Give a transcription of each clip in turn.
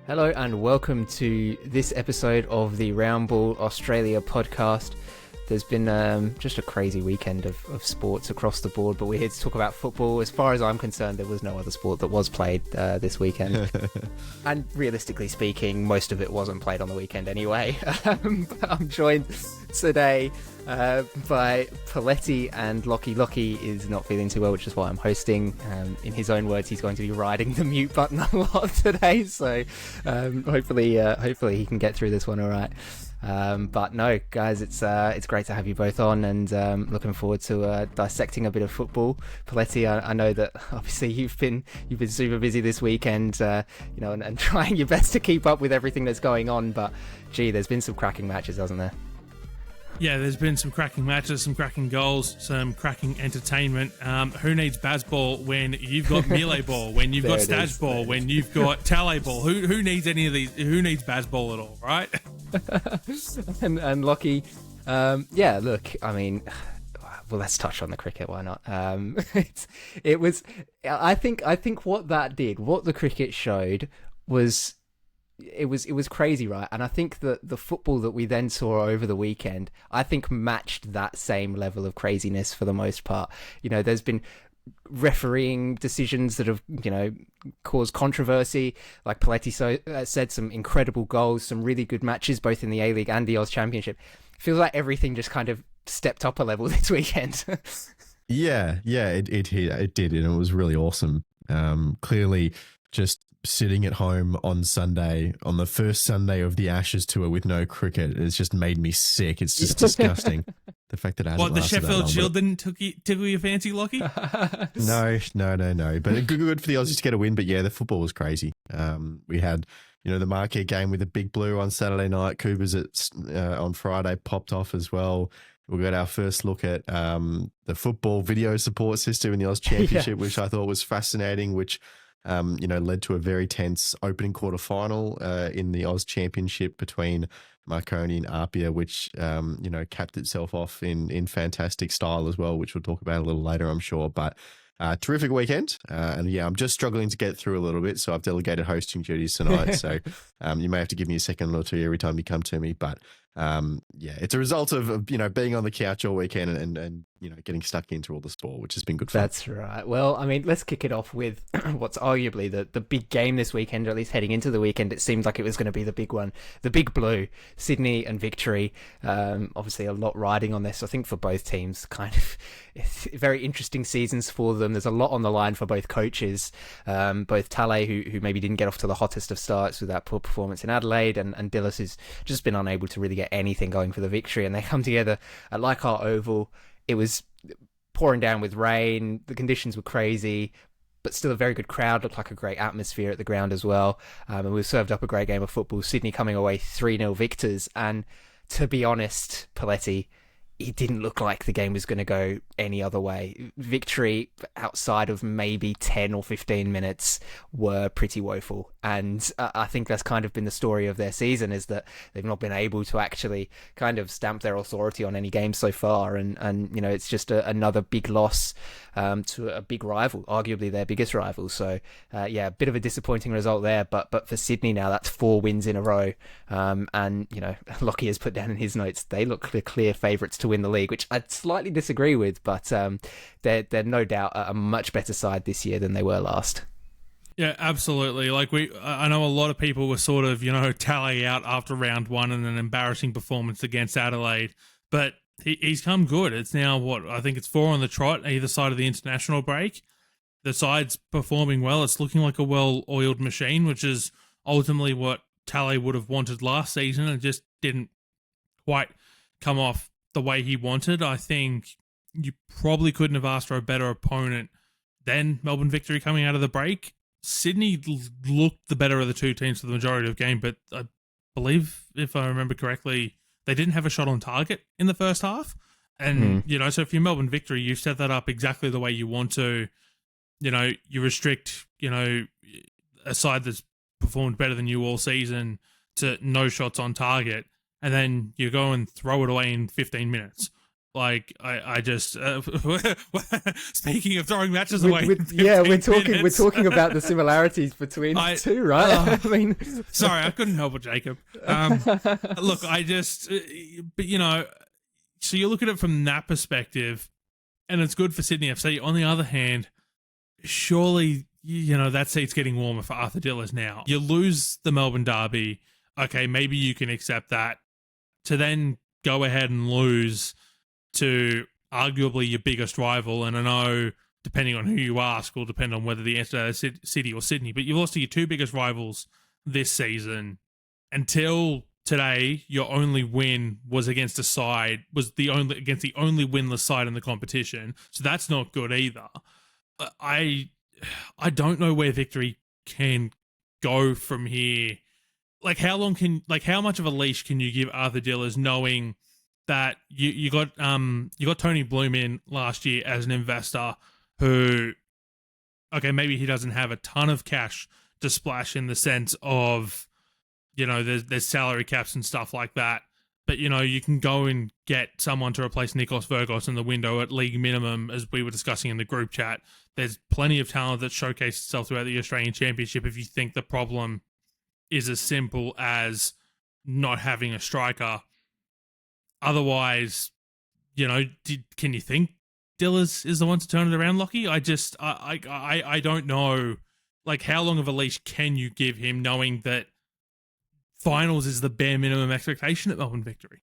Hello and welcome to this episode of the Round Ball Australia podcast. There's been just a crazy weekend of sports across the board, but we're here to talk about football. As far as I'm concerned, there was no other sport that was played this weekend. And realistically speaking, most of it wasn't played on the weekend anyway. I'm joined today by Poletti and Lachie. Lachie is not feeling too well, which is why I'm hosting. In his own words, he's going to be riding the mute button a lot today, so hopefully he can get through this one all right. But no, guys, it's great to have you both on, and looking forward to dissecting a bit of football. Poletti, I know that obviously you've been super busy this weekend, and trying your best to keep up with everything that's going on. But gee, there's been some cracking matches, hasn't there? Yeah, there's been some cracking matches, some cracking goals, some cracking entertainment. Who needs Baz ball when you've got melee ball, when you've got stage ball, when you've got tally ball? Who needs any of these? Who needs Baz ball at all, right? and Lachie, look, I mean, well, let's touch on the cricket. Why not? It was. I think what the cricket showed was. It was crazy, right? And I think that the football that we then saw over the weekend, I think matched that same level of craziness for the most part. You know, there's been refereeing decisions that have, caused controversy. Like Poletti said, some incredible goals, some really good matches, both in the A-League and the Aus Championship. Feels like everything just kind of stepped up a level this weekend. Yeah, it did, and it was really awesome. Clearly, just sitting at home on Sunday, on the first Sunday of the Ashes tour with no cricket, it's just made me sick. It's just disgusting. The fact that it hasn't the lasted Sheffield that long, Shield didn't tickle your fancy, Lachie? No. But good for the Aussies to get a win. But yeah, the football was crazy. We had, the marquee game with the Big Blue on Saturday night. Cougars on Friday popped off as well. We got our first look at the football video support system in the Aus Championship, which I thought was fascinating, which led to a very tense opening quarter final in the Aus Championship between Marconi and Apia, which, capped itself off in fantastic style as well, which we'll talk about a little later, I'm sure. But terrific weekend. I'm just struggling to get through a little bit, so I've delegated hosting duties tonight. So you may have to give me a second or two every time you come to me. But it's a result of being on the couch all weekend and getting stuck into all the sport, which has been good fun. That's right. Well, I mean, let's kick it off with what's arguably the big game this weekend, or at least heading into the weekend. It seemed like it was going to be the big one, the Big Blue, Sydney and Victory. Obviously a lot riding on this, I think, for both teams. Kind of very interesting seasons for them. There's a lot on the line for both coaches, both Tale, who maybe didn't get off to the hottest of starts with that poor performance in Adelaide, and Dillis, who's just been unable to really get anything going for the Victory. And they come together at Leichhardt Oval. It was pouring down with rain. The conditions were crazy, but still a very good crowd. Looked like a great atmosphere at the ground as well. And we served up a great game of football. Sydney coming away 3-0 victors. And to be honest, Poletti, it didn't look like the game was going to go any other way. Victory, outside of maybe 10 or 15 minutes, were pretty woeful. And I think that's kind of been the story of their season, is that they've not been able to actually kind of stamp their authority on any game so far. And it's just another big loss to a big rival, arguably their biggest rival. So, a bit of a disappointing result there. But for Sydney now, that's 4 wins in a row. Lachie has put down in his notes, they look the clear favourites to win the league, which I slightly disagree with, but they're no doubt a much better side this year than they were last. Yeah, absolutely. I know a lot of people were sort of, tally out after round one and an embarrassing performance against Adelaide, but he's come good. It's now I think it's 4 on the trot, either side of the international break. The side's performing well. It's looking like a well-oiled machine, which is ultimately what Tally would have wanted last season, and just didn't quite come off the way he wanted. I think you probably couldn't have asked for a better opponent than Melbourne Victory coming out of the break. Sydney looked the better of the two teams for the majority of the game, but I believe, if I remember correctly, they didn't have a shot on target in the first half. And, so if you're Melbourne Victory, you've set that up exactly the way you want to. You restrict, a side that's performed better than you all season to no shots on target, and then you go and throw it away in 15 minutes. Like I just speaking of throwing matches away. We're talking about the similarities between the two, right? I mean, sorry, I couldn't help it, Jacob. Look, I just, but you know, so you look at it from that perspective, and it's good for Sydney FC. On the other hand, surely, you know, that seat's getting warmer for Arthur Dillis now. You lose the Melbourne Derby, okay, maybe you can accept that. To then go ahead and lose to arguably your biggest rival, and I know, depending on who you ask, will depend on whether the answer is City or Sydney, but you've lost to your two biggest rivals this season. Until today, your only win was against the only winless side in the competition, so that's not good either. I don't know where victory can go from here. Like, how much of a leash can you give Arthur Dillis, knowing that you got Tony Bloom in last year as an investor who, okay, maybe he doesn't have a ton of cash to splash in the sense of, you know, there's salary caps and stuff like that, but you know, you can go and get someone to replace Nikos Virgos in the window at league minimum, as we were discussing in the group chat. There's plenty of talent that showcased itself throughout the Australian Championship. If you think the problem is as simple as not having a striker. Otherwise, you know, can you think Dillis is the one to turn it around, Lachie? I don't know. Like, how long of a leash can you give him, knowing that finals is the bare minimum expectation at Melbourne Victory?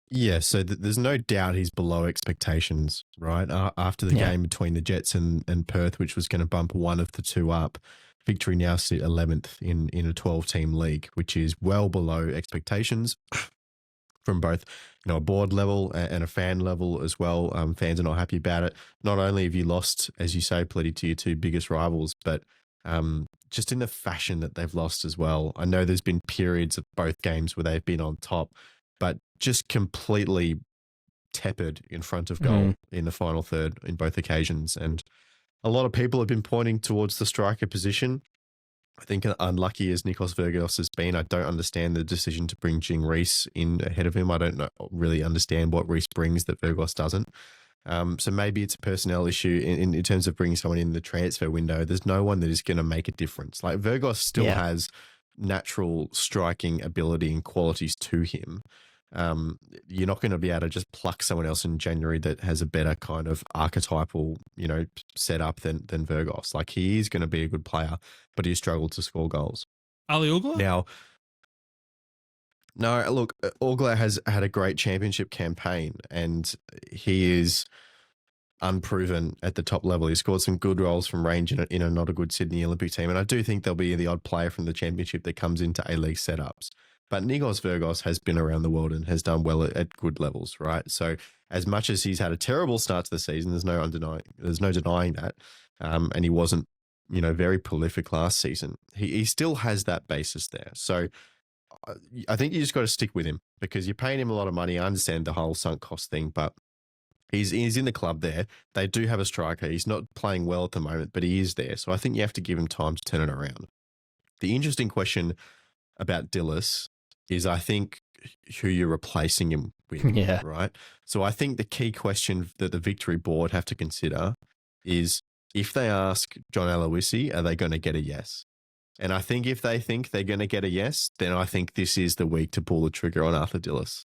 Yeah, so there's no doubt he's below expectations, right? After the game between the Jets and Perth, which was going to bump one of the two up, Victory now sit 11th in a 12-team league, which is well below expectations from both, you know, a board level and a fan level as well. Fans are not happy about it. Not only have you lost, as you say, Poletti, to your two biggest rivals, but just in the fashion that they've lost as well. I know there's been periods of both games where they've been on top, but just completely tepid in front of goal in the final third in both occasions. And a lot of people have been pointing towards the striker position. I think unlucky as Nikos Virgos has been, I don't understand the decision to bring Jing Reese in ahead of him. I don't really understand what Reese brings that Virgos doesn't. So maybe it's a personnel issue in terms of bringing someone in the transfer window. There's no one that is going to make a difference. Like, Virgos still has natural striking ability and qualities to him. You're not going to be able to just pluck someone else in January that has a better kind of archetypal, you know, setup than Virgos. Like, he is going to be a good player, but he struggled to score goals. Aleaguemen? Now, no, look, Augler has had a great championship campaign, and he is unproven at the top level. He scored some good goals from range in a not a good Sydney Olympic team, and I do think there'll be the odd player from the championship that comes into A-League setups. But Nikos Virgos has been around the world and has done well at good levels, right? So as much as he's had a terrible start to the season, there's no denying that, and he wasn't, you know, very prolific last season. He still has that basis there. So I think you just got to stick with him because you're paying him a lot of money. I understand the whole sunk cost thing, but he's in the club there. They do have a striker. He's not playing well at the moment, but he is there. So I think you have to give him time to turn it around. The interesting question about Dillis is, I think, who you're replacing him with, right? So I think the key question that the Victory board have to consider is, if they ask John Aloisi, are they going to get a yes? And I think if they think they're going to get a yes, then I think this is the week to pull the trigger on Arthur Dillis.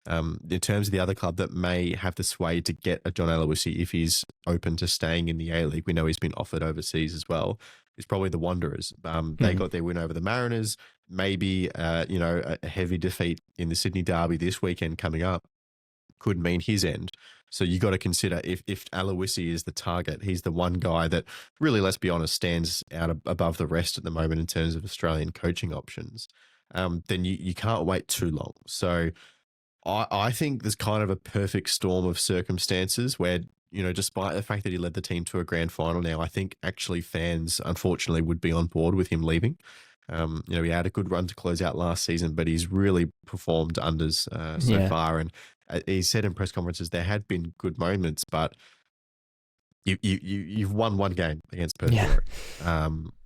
In terms of the other club that may have the sway to get a John Aloisi, if he's open to staying in the A-League, we know he's been offered overseas as well, is probably the Wanderers. They got their win over the Mariners. Maybe, you know, a heavy defeat in the Sydney Derby this weekend coming up could mean his end. So you got to consider if Aloisi is the target, he's the one guy that really, let's be honest, stands out above the rest at the moment in terms of Australian coaching options. Then you can't wait too long. So I think there's kind of a perfect storm of circumstances where, you know, despite the fact that he led the team to a grand final now, I think actually fans, unfortunately, would be on board with him leaving. You know, he had a good run to close out last season, but he's really performed unders so far. And he said in press conferences there had been good moments, but you've won one game against Perth Glory,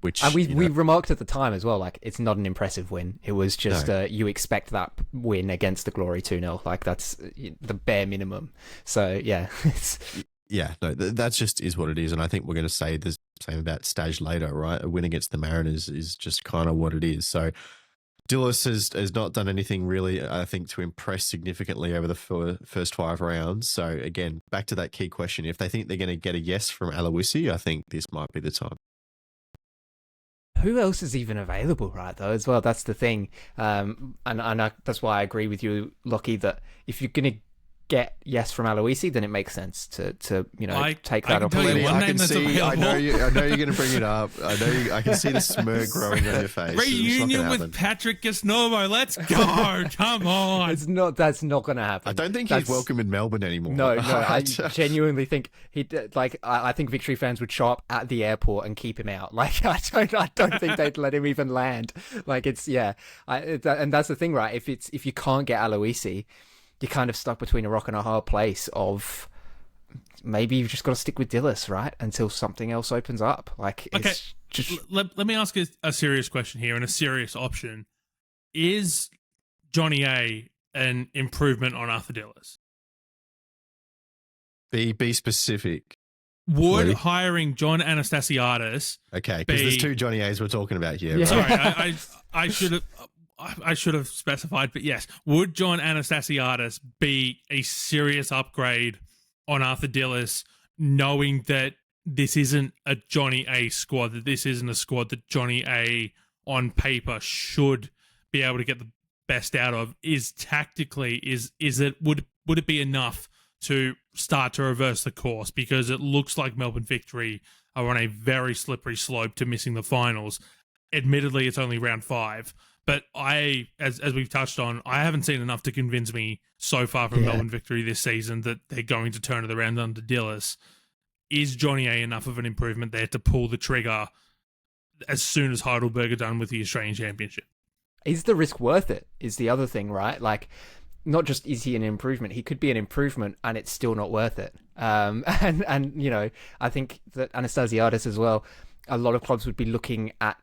which and we remarked at the time as well, like it's not an impressive win. It was just you expect that win against the Glory 2-0, like that's the bare minimum. So yeah, that just is what it is, and I think we're going to say the same about stage later, right? A win against the Mariners is just kind of what it is. So Dillis has not done anything really, I think, to impress significantly over the first 5 rounds. So again, back to that key question. If they think they're going to get a yes from Aloisi, I think this might be the time. Who else is even available, right, though, as well? That's the thing. And that's why I agree with you, Lachie, that if you're going to get yes from Aloisi, then it makes sense to take that opportunity. I know you're going to bring it up. I can see the smirk growing on your face. Reunion with Patrick Gasnovo. Let's go. Come on. That's not going to happen. I don't think he's welcome in Melbourne anymore. No. I genuinely think I think Victory fans would show up at the airport and keep him out. Like I don't think they'd let him even land. Like it's and that's the thing, right? If you can't get Aloisi, you're kind of stuck between a rock and a hard place of maybe you've just got to stick with Dillis, right? Until something else opens up. Like, okay, it's just... let me ask a serious question here and a serious option. Is Johnny A an improvement on Arthur Dillis? Be specific. Would hiring John Anastasiadis... Okay, because there's 2 Johnny A's we're talking about here. Yeah. Right? Sorry, I should have specified, but yes. Would John Anastasiadis be a serious upgrade on Arthur Dillis, knowing that this isn't a Johnny A squad, that this isn't a squad that Johnny A on paper should be able to get the best out of? Would it be enough to start to reverse the course? Because it looks like Melbourne Victory are on a very slippery slope to missing the finals. Admittedly, it's only round 5. But as we've touched on, I haven't seen enough to convince me so far from Melbourne Victory this season that they're going to turn it around under Dillis. Is Johnny A enough of an improvement there to pull the trigger as soon as Heidelberg are done with the Australian Championship? Is the risk worth it? Is the other thing, right? Like, not just is he an improvement, he could be an improvement and it's still not worth it. And I think that Anastasiadis as well, a lot of clubs would be looking at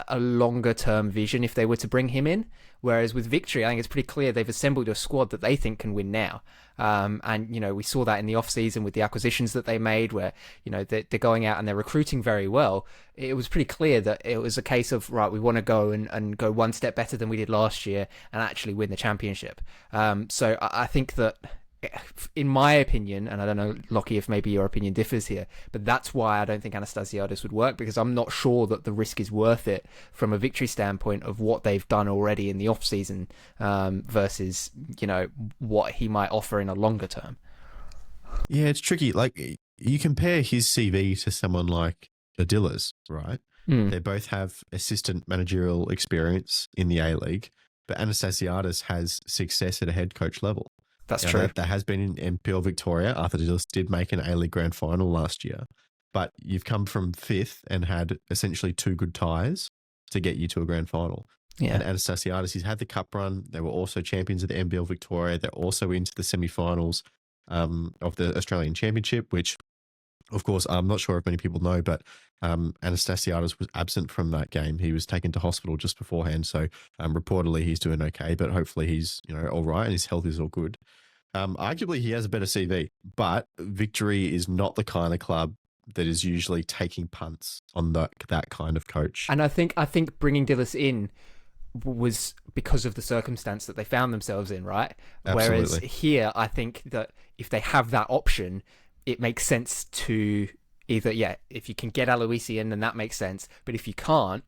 a longer term vision if they were to bring him in, whereas with Victory I think it's pretty clear they've assembled a squad that they think can win now, and we saw that in the off season with the acquisitions that they made, where they're going out and they're recruiting very well. It was pretty clear that it was a case of, right, we want to go and go one step better than we did last year and actually win the championship. So I think that, in my opinion, and I don't know, Lachie, if maybe your opinion differs here, but that's why I don't think Anastasiadis would work, because I'm not sure that the risk is worth it from a Victory standpoint of what they've done already in the off season versus what he might offer in a longer term. Yeah, it's tricky. Like, you compare his CV to someone like Dillis, right? They both have assistant managerial experience in the A-League, but Anastasiadis has success at a head coach level. That's true. That has been in NPL Victoria. Arthur Dillis did make an A-League grand final last year, but you've come from 5th and had essentially 2 good ties to get you to a grand final. Yeah. And Anastasiadis, he's had the cup run. They were also champions of the NBL Victoria. They're also into the semi-finals of the Australian Championship, which, of course, I'm not sure if many people know, but Anastasiadis was absent from that game. He was taken to hospital just beforehand. So reportedly he's doing okay, but hopefully he's all right and his health is all good. Arguably he has a better CV, but Victory is not the kind of club that is usually taking punts on that kind of coach. And I think bringing Dillis in was because of the circumstance that they found themselves in, right? Absolutely. Whereas here, I think that if they have that option, it makes sense to either, if you can get Aloisi in, then that makes sense. But if you can't,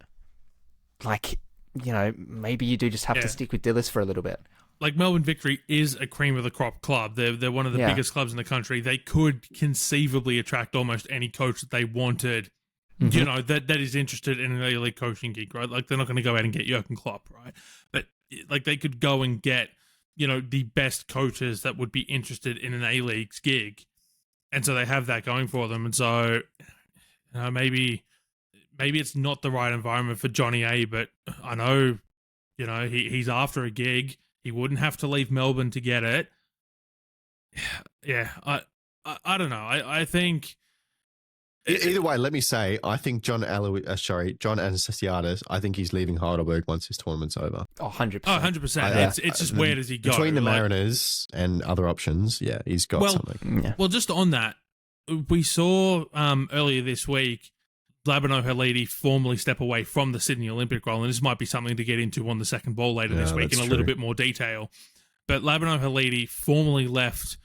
maybe you do just have to stick with Dillis for a little bit. Like, Melbourne Victory is a cream of the crop club. They're one of the biggest clubs in the country. They could conceivably attract almost any coach that they wanted, that is interested in an A-League coaching gig, right? Like, they're not going to go out and get Jurgen Klopp, right? But like, they could go and get, the best coaches that would be interested in an A-League's gig. And so they have that going for them. And so maybe it's not the right environment for Johnny A, but I know, he's after a gig. He wouldn't have to leave Melbourne to get it. Yeah, I don't know. I think Either way, let me say, I think John Anastasiadis, I think he's leaving Heidelberg once this tournament's over. Oh, 100%. Oh, 100%. It's just where does he go? Between the Mariners and other options, yeah, he's got something. Yeah. Well, just on that, we saw earlier this week Labano Halidi formally step away from the Sydney Olympic role, and this might be something to get into on the second ball later this week in a little bit more detail. But Labano Halidi formally left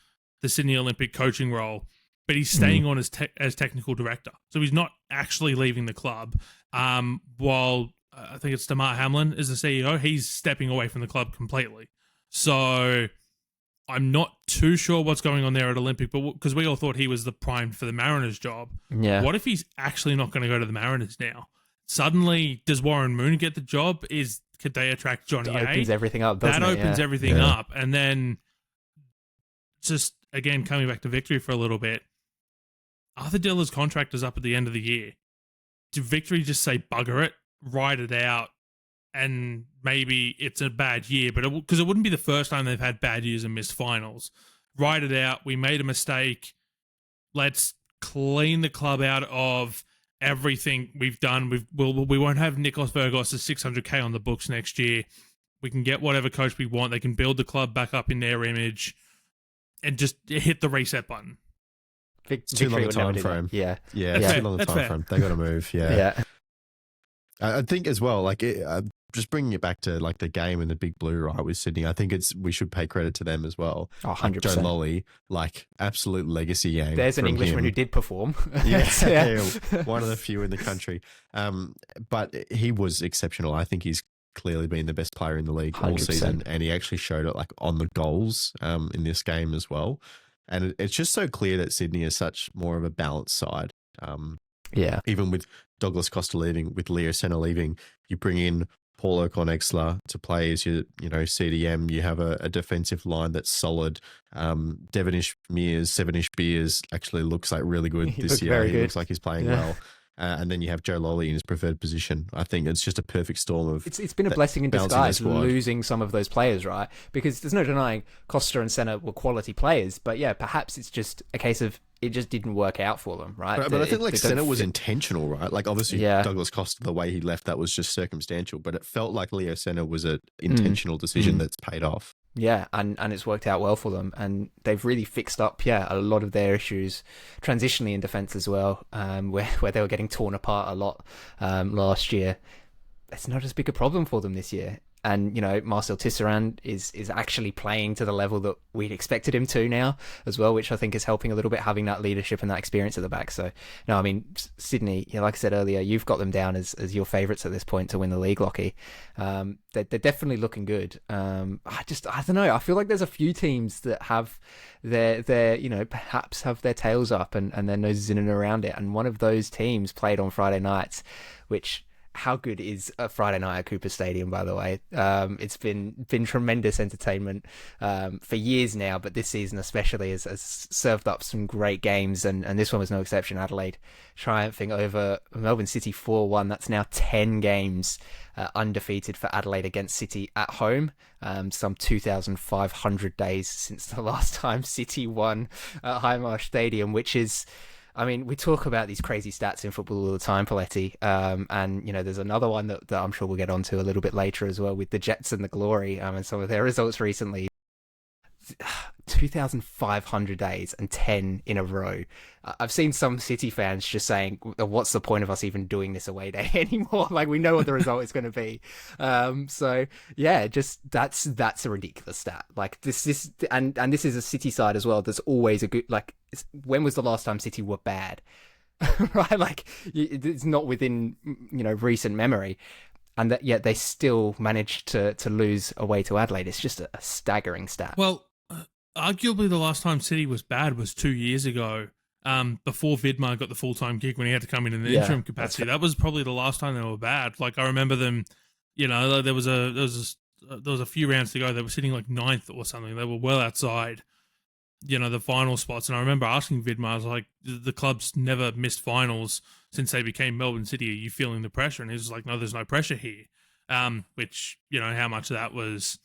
the Sydney Olympic coaching role, but he's staying on as technical director. So he's not actually leaving the club. While I think it's Damar Hamlin is the CEO, he's stepping away from the club completely. So I'm not too sure what's going on there at Olympic, but because we all thought he was the prime for the Mariners job. Yeah. What if he's actually not going to go to the Mariners now? Suddenly, does Warren Moon get the job? Could they attract Johnny A? That opens everything up, doesn't That it? opens everything up. And then just, again, coming back to Victory for a little bit, Arthur Diller's contract is up at the end of the year. Do Victory just say, bugger it, ride it out, and maybe it's a bad year, but because it wouldn't be the first time they've had bad years and missed finals. Ride it out. We made a mistake. Let's clean the club out of everything we've done. We won't have Nikos Virgos' 600K on the books next year. We can get whatever coach we want. They can build the club back up in their image and just hit the reset button. It's too long a time frame. Yeah. It's too long a time frame. They got to move. Yeah. I think as well, like just bringing it back to like the game and the Big Blue, right, with Sydney, I think we should pay credit to them as well. Oh, 100%. Joe Lolley, like absolute legacy game. There's an Englishman who did perform. Yeah, one of the few in the country. But he was exceptional. I think he's clearly been the best player in the league 100%. all season, and he actually showed it like on the goals in this game as well. And it's just so clear that Sydney is such more of a balanced side. Even with Douglas Costa leaving, with Leo Senna leaving, you bring in Paul O'Connexler to play as your, CDM. You have a defensive line that's solid. Devonish Mears, Sevenish Beers actually looks like really good this year. He looks like he's playing well. And then you have Joe Lolley in his preferred position. I think it's just a perfect storm of. It's been a blessing in disguise losing some of those players, right? Because there's no denying Costa and Senna were quality players, but perhaps it's just a case of it just didn't work out for them, right? But I think Senna was intentional, right? Like obviously Douglas Costa, the way he left, that was just circumstantial, but it felt like Leo Senna was an intentional decision that's paid off. Yeah, and it's worked out well for them, and they've really fixed up, a lot of their issues transitionally in defence as well, where they were getting torn apart a lot last year. It's not as big a problem for them this year. And, Marcel Tisserand is actually playing to the level that we'd expected him to now as well, which I think is helping a little bit, having that leadership and that experience at the back. So, no, I mean, Sydney, like I said earlier, you've got them down as your favourites at this point to win the league, Lachie. They're definitely looking good. I don't know. I feel like there's a few teams that have their perhaps have their tails up and their noses in and around it. And one of those teams played on Friday nights, which... How good is a Friday night at Cooper Stadium, by the way? It's been tremendous entertainment for years now, but this season especially has served up some great games, and this one was no exception. Adelaide triumphing over Melbourne City 4-1. That's now 10 games undefeated for Adelaide against City at home. Some 2,500 days since the last time City won at Highmarsh Stadium, which is... I mean, we talk about these crazy stats in football all the time, Poletti, and, there's another one that I'm sure we'll get onto a little bit later as well with the Jets and the Glory and some of their results recently. 2,500 days and 10 in a row. I've seen some City fans just saying, what's the point of us even doing this away day anymore? Like, we know what the result is going to be. So yeah, just that's a ridiculous stat. Like this and this is a City side as well. There's always a good, like, when was the last time City were bad? Right? Like, it's not within, recent memory. And that yet they still managed to lose away to Adelaide. It's just a staggering stat. Well, arguably the last time City was bad was 2 years ago, before Vidmar got the full-time gig when he had to come in the interim capacity. That was probably the last time they were bad. Like, I remember them, there was a few rounds to go. They were sitting like 9th or something. They were well outside, the final spots. And I remember asking Vidmar, I was like, the club's never missed finals since they became Melbourne City. Are you feeling the pressure? And he was like, no, there's no pressure here. Which, how much of that was...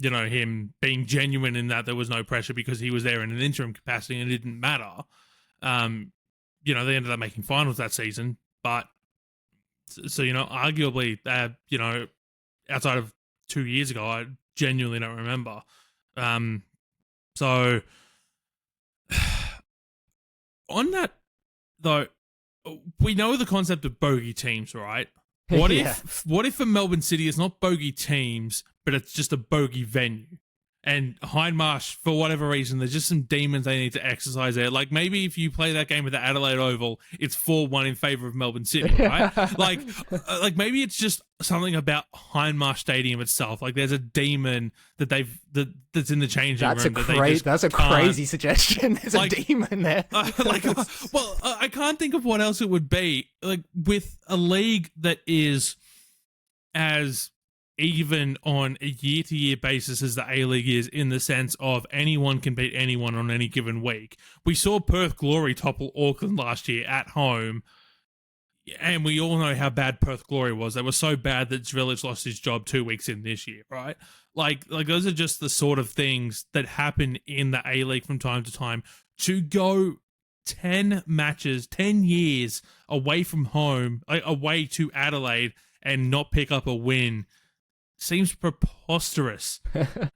him being genuine in that there was no pressure because he was there in an interim capacity and it didn't matter. they ended up making finals that season. But so arguably, outside of 2 years ago, I genuinely don't remember. So on that though, we know the concept of bogey teams, right? What if for Melbourne City it's not bogey teams, but it's just a bogey venue? And Hindmarsh, for whatever reason, there's just some demons they need to exercise there. Like maybe if you play that game with the Adelaide Oval, it's 4-1 in favour of Melbourne City, right? like maybe it's just something about Hindmarsh Stadium itself. Like there's a demon that that's in the changing room. That's a crazy suggestion. There's a demon there. I can't think of what else it would be. Like with a league that is as even on a year-to-year basis as the A-League is, in the sense of anyone can beat anyone on any given week. We saw Perth Glory topple Auckland last year at home, and we all know how bad Perth Glory was. They were so bad that Zvilic lost his job 2 weeks in this year, right? Like those are just the sort of things that happen in the A-League from time to time. To go 10 matches, 10 years away from home, away to Adelaide, and not pick up a win seems preposterous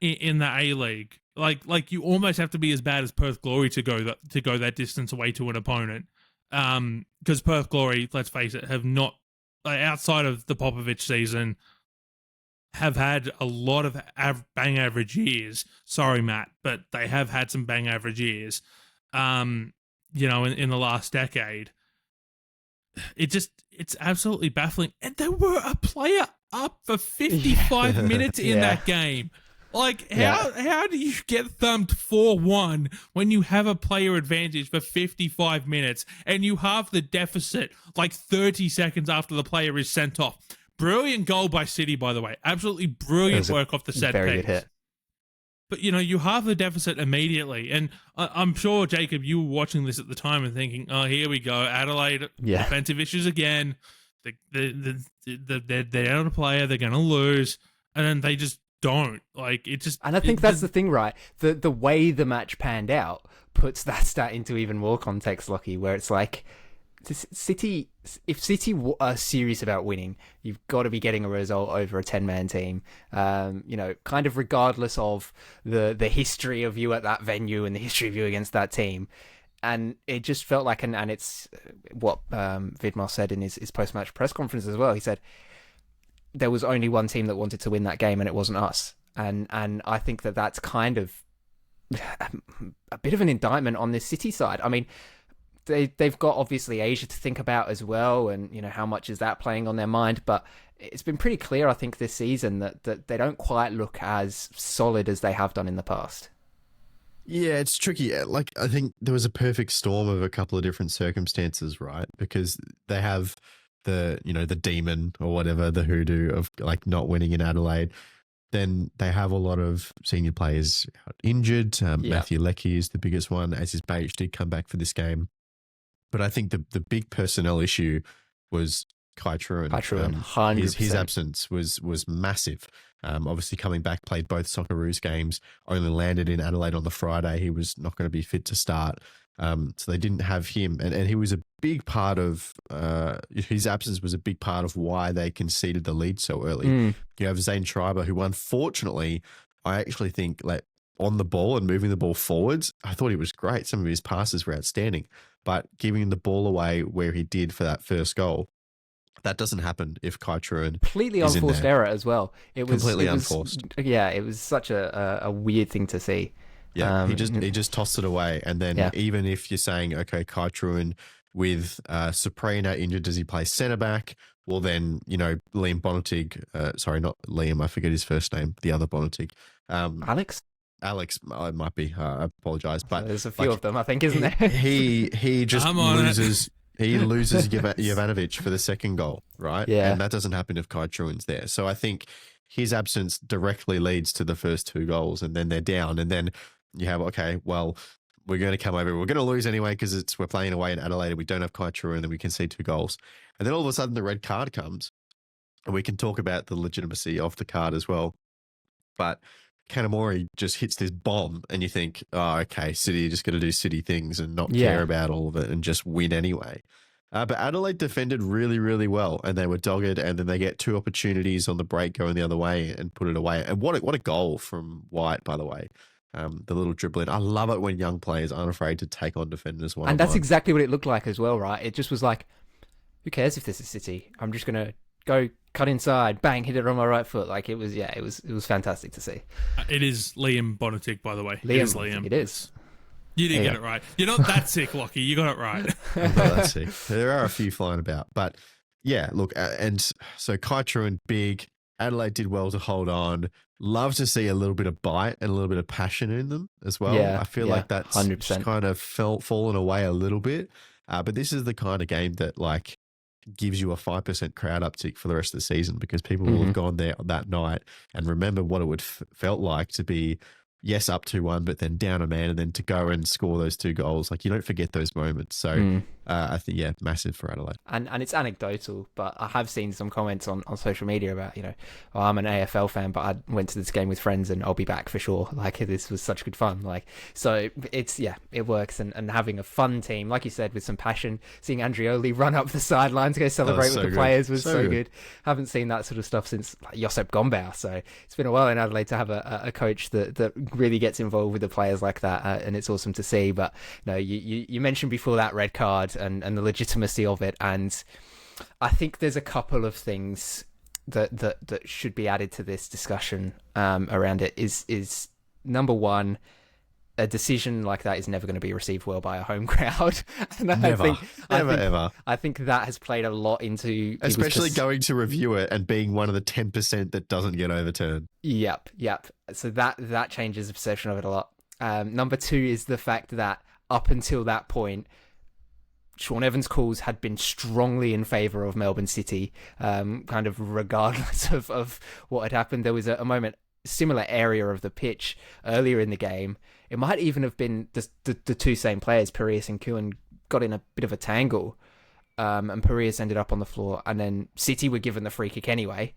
in the A-League. Like you almost have to be as bad as Perth Glory to go that distance away to an opponent. Because Perth Glory, let's face it, have not, outside of the Popovich season, have had a lot of bang average years. Sorry, Matt, but they have had some bang average years. In the last decade. It's absolutely baffling. And there were a player up for 55 minutes in that game. Like, how do you get thumped 4-1 when you have a player advantage for 55 minutes and you have the deficit like 30 seconds after the player is sent off? Brilliant goal by City, by the way. Absolutely brilliant work off the set piece. Very good hit. But, you have the deficit immediately. And I'm sure, Jacob, you were watching this at the time and thinking, oh, here we go. Adelaide, defensive issues again. They're down a player. They're going to lose. And then they just don't. And I think that's the thing, right? The way the match panned out puts that stat into even more context, Lachie, where it's like, City, if City are serious about winning, you've got to be getting a result over a 10-man team. Kind of regardless of the history of you at that venue and the history of you against that team. And it just felt like, and it's what Vidmar said in his post-match press conference as well. He said there was only one team that wanted to win that game, and it wasn't us. And I think that's kind of a bit of an indictment on this City side. I mean, they've got obviously Asia to think about as well, and how much is that playing on their mind, but it's been pretty clear, I think, this season that they don't quite look as solid as they have done in the past. Yeah, it's tricky. Like, I think there was a perfect storm of a couple of different circumstances, right? Because they have the demon or whatever, the hoodoo of like not winning in Adelaide. Then they have a lot of senior players injured. Matthew Leckie is the biggest one, as his Baich did come back for this game. But I think the big personnel issue was Kai Truan. 100%. His absence was massive. Obviously coming back, played both Socceroos games, only landed in Adelaide on the Friday. He was not going to be fit to start. So they didn't have him. And he was a big part of, his absence was a big part of why they conceded the lead so early. You have Zane Schreiber, who unfortunately, I actually think like on the ball and moving the ball forwards, I thought he was great. Some of his passes were outstanding. But giving the ball away where he did for that first goal, that doesn't happen if Kai Truan completely unforced error as well. It was completely unforced. Yeah, it was such a weird thing to see. Yeah, he just tossed it away, and then even if you're saying, okay, Kai Truan with Suprena injured, does he play centre back? Well, then Liam Bonatig, sorry, not Liam, I forget his first name, the other Bonatig, Alex, it might be. I apologize, but there's a few of them, I think, isn't there? He just loses. He loses Jovanovic for the second goal, right? Yeah, and that doesn't happen if Kai Truan's there. So I think his absence directly leads to the first two goals, and then they're down, and then you have we're going to come over. We're going to lose anyway because we're playing away in Adelaide and we don't have Kai Truan, and then we concede 2 goals, and then all of a sudden the red card comes, and we can talk about the legitimacy of the card as well, but Kanamori just hits this bomb and you think, oh, okay, City are just going to do City things and not care about all of it and just win anyway. But Adelaide defended really, really well, and they were dogged, and then they get 2 opportunities on the break going the other way and put it away. And what a goal from White, by the way. The little dribbling. I love it when young players aren't afraid to take on defenders one-on-one. And that's exactly what it looked like as well, right? It just was like, who cares if this is City? I'm just going to go cut inside, bang, hit it on my right foot. Like it was fantastic to see. It is Liam Bonatic, by the way. Liam. It is. You didn't get it right. You're not that sick, Lachie. You got it right. I'm not that sick. There are a few flying about. But yeah, look, and so Kai Truan, big. Adelaide did well to hold on. Love to see a little bit of bite and a little bit of passion in them as well. Yeah, I feel like that's 100%. kind of fallen away a little bit. But this is the kind of game that like gives you a 5% crowd uptick for the rest of the season, because people will have gone there that night and remember what it would felt like to be, yes, up 2-1, but then down a man, and then to go and score those 2 goals. Like, you don't forget those moments. So I think, yeah, massive for Adelaide. And it's anecdotal, but I have seen some comments on social media about, oh, I'm an AFL fan, but I went to this game with friends and I'll be back for sure. Like, this was such good fun. Like, so it's, it works. And having a fun team, like you said, with some passion, seeing Andrioli run up the sideline to go celebrate with the players was so good. Haven't seen that sort of stuff since Josep Gombau. So it's been a while in Adelaide to have a coach that really gets involved with the players like that, and it's awesome to see. But no, you mentioned before that red card and the legitimacy of it, and I think there's a couple of things that should be added to this discussion around it. Is number one, a decision like that is never going to be received well by a home crowd. And I think that has played a lot into... Especially going to review it and being one of the 10% that doesn't get overturned. Yep. So that changes the perception of it a lot. Number two is the fact that up until that point, Sean Evans' calls had been strongly in favour of Melbourne City, kind of regardless of what had happened. There was a moment, similar area of the pitch earlier in the game. It might even have been the 2 same players, Parius and Kuhn, got in a bit of a tangle, and Parius ended up on the floor, and then City were given the free kick anyway,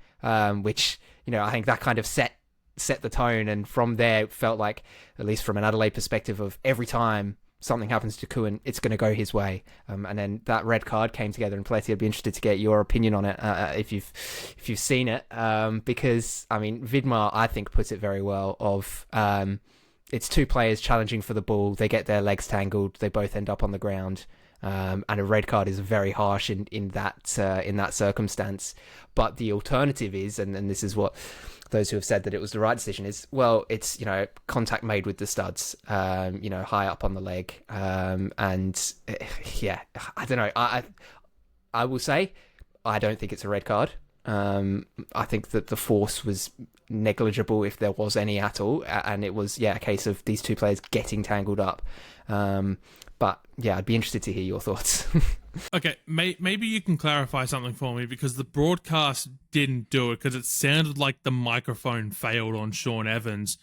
which, I think that kind of set the tone, and from there it felt like, at least from an Adelaide perspective, of every time something happens to Kuhn, it's going to go his way. And then that red card came together, and Poletti, I'd be interested to get your opinion on it if you've seen it, because I mean Vidmar, I think, puts it very well. It's 2 players challenging for the ball, they get their legs tangled, they both end up on the ground, and a red card is very harsh in that circumstance. But the alternative is, and this is what those who have said that it was the right decision is, well, it's contact made with the studs, high up on the leg, and I don't know. I will say I don't think it's a red card. I think that the force was negligible, if there was any at all, and it was a case of these 2 players getting tangled up. But yeah, I'd be interested to hear your thoughts. Okay, maybe you can clarify something for me, because the broadcast didn't do it because it sounded like the microphone failed on Sean Evans.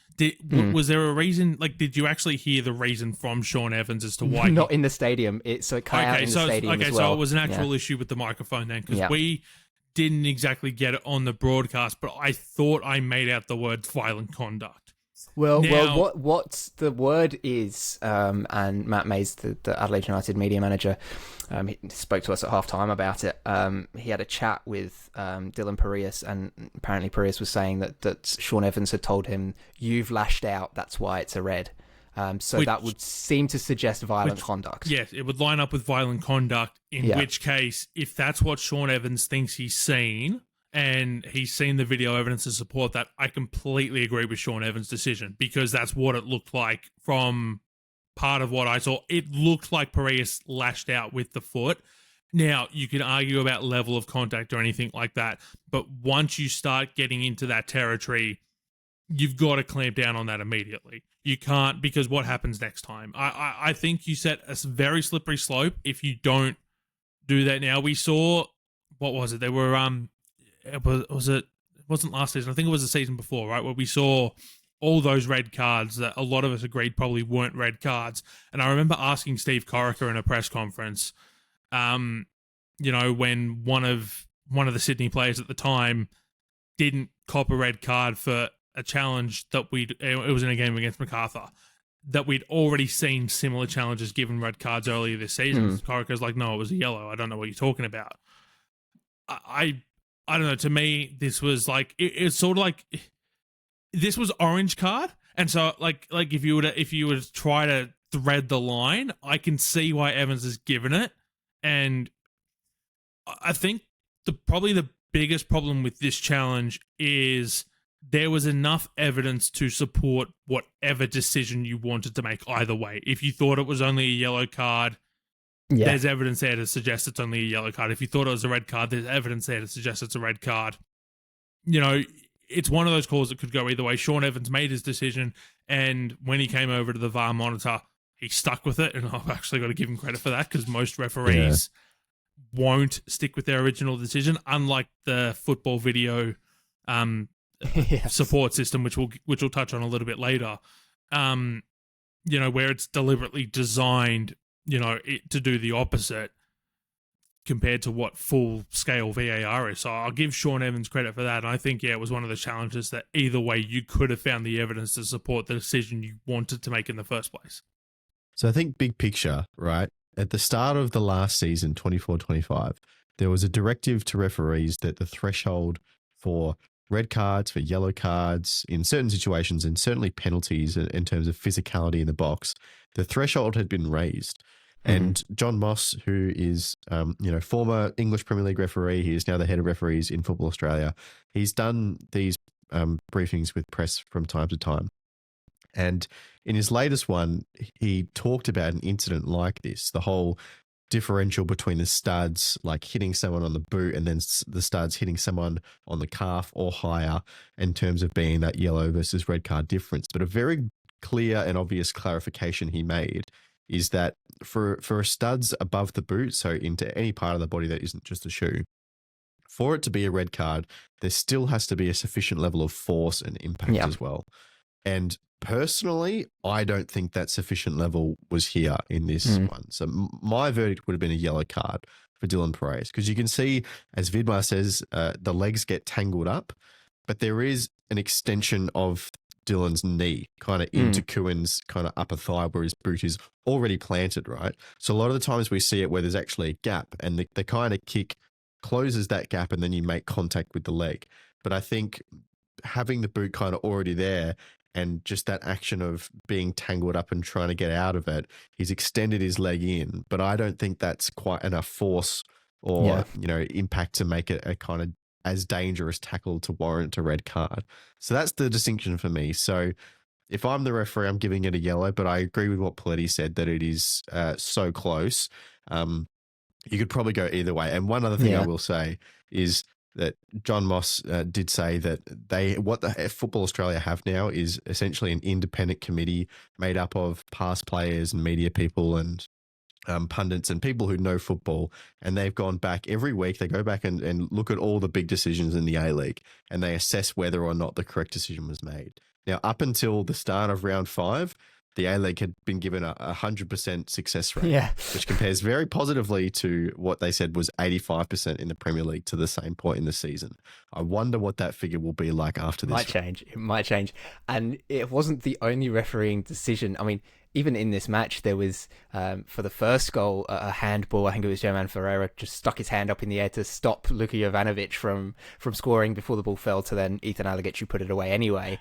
Was there a reason? Like, did you actually hear the reason from Sean Evans as to why? Not in the stadium. It cut out in the stadium as well. So it was an actual issue with the microphone then, because we didn't exactly get it on the broadcast, but I thought I made out the word violent conduct. Well, what the word is, and Matt Mays, the Adelaide United media manager, he spoke to us at half-time about it. He had a chat with Dylan Parius, and apparently Parius was saying that Sean Evans had told him, "You've lashed out, that's why it's a red." That would seem to suggest violent conduct. Yes, it would line up with violent conduct, in which case, if that's what Sean Evans thinks he's seen, and he's seen the video evidence to support that, I completely agree with Sean Evans' decision, because that's what it looked like from part of what I saw. It looked like Parius lashed out with the foot. Now, you can argue about level of contact or anything like that, but once you start getting into that territory, you've got to clamp down on that immediately. You can't, because what happens next time? I think you set a very slippery slope if you don't do that now. We saw, what was it? There were... It wasn't last season. I think it was the season before, right? Where we saw all those red cards that a lot of us agreed probably weren't red cards. And I remember asking Steve Corica in a press conference, when one of the Sydney players at the time didn't cop a red card for a challenge that it was in a game against MacArthur, that we'd already seen similar challenges given red cards earlier this season. Corica's like, no, it was a yellow. I don't know what you're talking about. I don't know. To me, this was like, it's sort of like, this was orange card. And so like if you were to try to thread the line, I can see why Evans has given it. And I think probably the biggest problem with this challenge is there was enough evidence to support whatever decision you wanted to make either way. If you thought it was only a yellow card, there's evidence there to suggest it's only a yellow card. If you thought it was a red card, there's evidence there to suggest it's a red card. You know, it's one of those calls that could go either way. Sean Evans made his decision, and when he came over to the VAR monitor, he stuck with it, and I've actually got to give him credit for that, because most referees won't stick with their original decision, unlike the football video support system, which we'll touch on a little bit later. You know, where it's deliberately designed, you know, to do the opposite compared to what full scale VAR is. So I'll give Sean Evans credit for that. And I think, it was one of the challenges that either way you could have found the evidence to support the decision you wanted to make in the first place. So I think big picture, right? At the start of the last season, 24-25, there was a directive to referees that the threshold for red cards, for yellow cards, in certain situations, and certainly penalties in terms of physicality in the box, the threshold had been raised. And John Moss, who is, former English Premier League referee, he is now the head of referees in Football Australia. He's done these briefings with press from time to time. And in his latest one, he talked about an incident like this, the whole differential between the studs, like hitting someone on the boot and then the studs hitting someone on the calf or higher, in terms of being that yellow versus red card difference. But a very clear and obvious clarification he made is that for studs above the boot, so into any part of the body that isn't just a shoe, for it to be a red card, there still has to be a sufficient level of force and impact as well. And personally, I don't think that sufficient level was here in this one. So my verdict would have been a yellow card for Dylan Perez, because you can see, as Vidmar says, the legs get tangled up, but there is an extension of Dylan's knee kind of into Kuhn's kind of upper thigh, where his boot is already planted, right? So a lot of the times we see it where there's actually a gap, and the kind of kick closes that gap, and then you make contact with the leg. But I think having the boot kind of already there, and just that action of being tangled up and trying to get out of it, he's extended his leg in, but I don't think that's quite enough force or, impact to make it a kind of as dangerous tackle to warrant a red card. So that's the distinction for me. So if I'm the referee, I'm giving it a yellow, but I agree with what Poletti said, that it is so close. You could probably go either way. And one other thing I will say is that John Moss did say that what the Football Australia have now is essentially an independent committee made up of past players and media people and pundits and people who know football, and they've gone back every week. They go back and look at all the big decisions in the A-League, and they assess whether or not the correct decision was made. Now, up until the start of round 5, the A-League had been given a 100% success rate, which compares very positively to what they said was 85% in the Premier League to the same point in the season. I wonder what that figure will be like after this. It might change. And it wasn't the only refereeing decision. I mean, even in this match, there was, for the first goal, a handball. I think it was German Ferreira just stuck his hand up in the air to stop Luka Jovanovic from scoring before the ball fell to then Ethan Aleaguemen put it away anyway.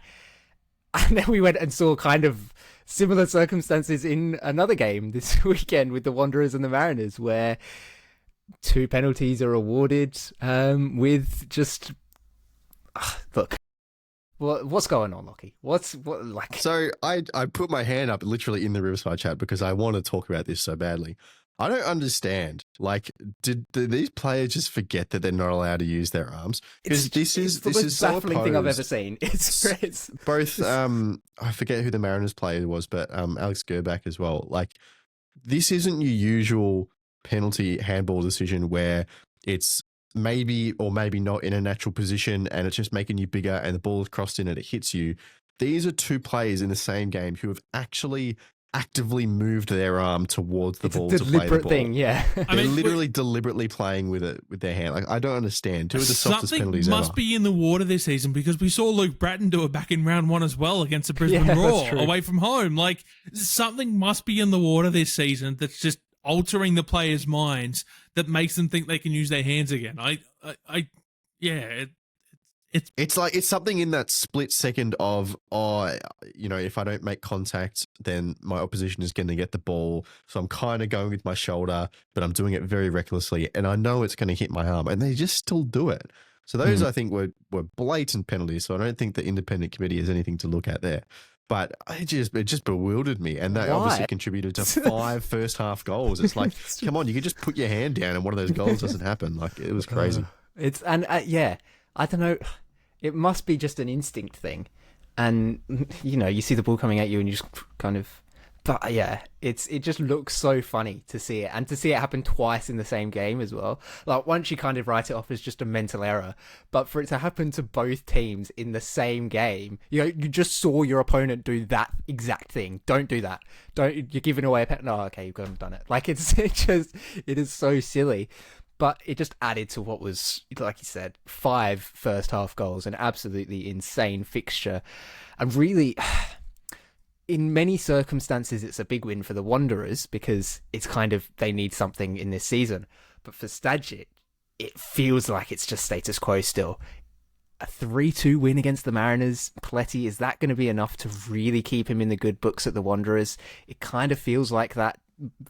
And then we went and saw kind of similar circumstances in another game this weekend with the Wanderers and the Mariners, where 2 penalties are awarded with just... look. What's going on, Lachie? So I put my hand up literally in the Riverside chat because I want to talk about this so badly. I don't understand. Like, did these players just forget that they're not allowed to use their arms? Because this is the most so baffling opposed. thing I've ever seen. It's both. I forget who the Mariners player was, but Alex Gerback as well. Like, this isn't your usual penalty handball decision where it's maybe or maybe not in a natural position and it's just making you bigger and the ball is crossed in and it hits you. These are 2 players in the same game who have actually actively moved their arm towards the It's ball a to play the deliberate ball. thing, yeah. They're literally deliberately playing with it with their hand. Like, I don't understand. Two of the softest penalties Something must ever. be in the water this season, because we saw Luke Bratton do it back in round 1 as well against the Brisbane Yeah, that's Roar true. away from home. Like, something must be in the water this season that's just altering the players' minds that makes them think they can use their hands again. It's something in that split second of, if I don't make contact, then my opposition is going to get the ball. So I'm kind of going with my shoulder, but I'm doing it very recklessly, and I know it's going to hit my arm, and they just still do it. So those, I think, were blatant penalties. So I don't think the independent committee has anything to look at there. But it just bewildered me, and that obviously contributed to 5 first half goals. It's like, come on, you could just put your hand down, and one of those goals doesn't happen. Like, it was crazy. I don't know. It must be just an instinct thing, and you see the ball coming at you, and you just kind of. But yeah, it just looks so funny to see it, and to see it happen twice in the same game as well. Like, once you kind of write it off as just a mental error, but for it to happen to both teams in the same game, you just saw your opponent do that exact thing. Don't do that. You're giving away a pen. No, okay, you've gone and done it. Like, it is so silly. But it just added to what was, like you said, 5 first half goals, an absolutely insane fixture. And really, in many circumstances, it's a big win for the Wanderers, because it's kind of, they need something in this season. But for Stadgett, it feels like it's just status quo still. A 3-2 win against the Mariners, Poletti, is that going to be enough to really keep him in the good books at the Wanderers? It kind of feels like that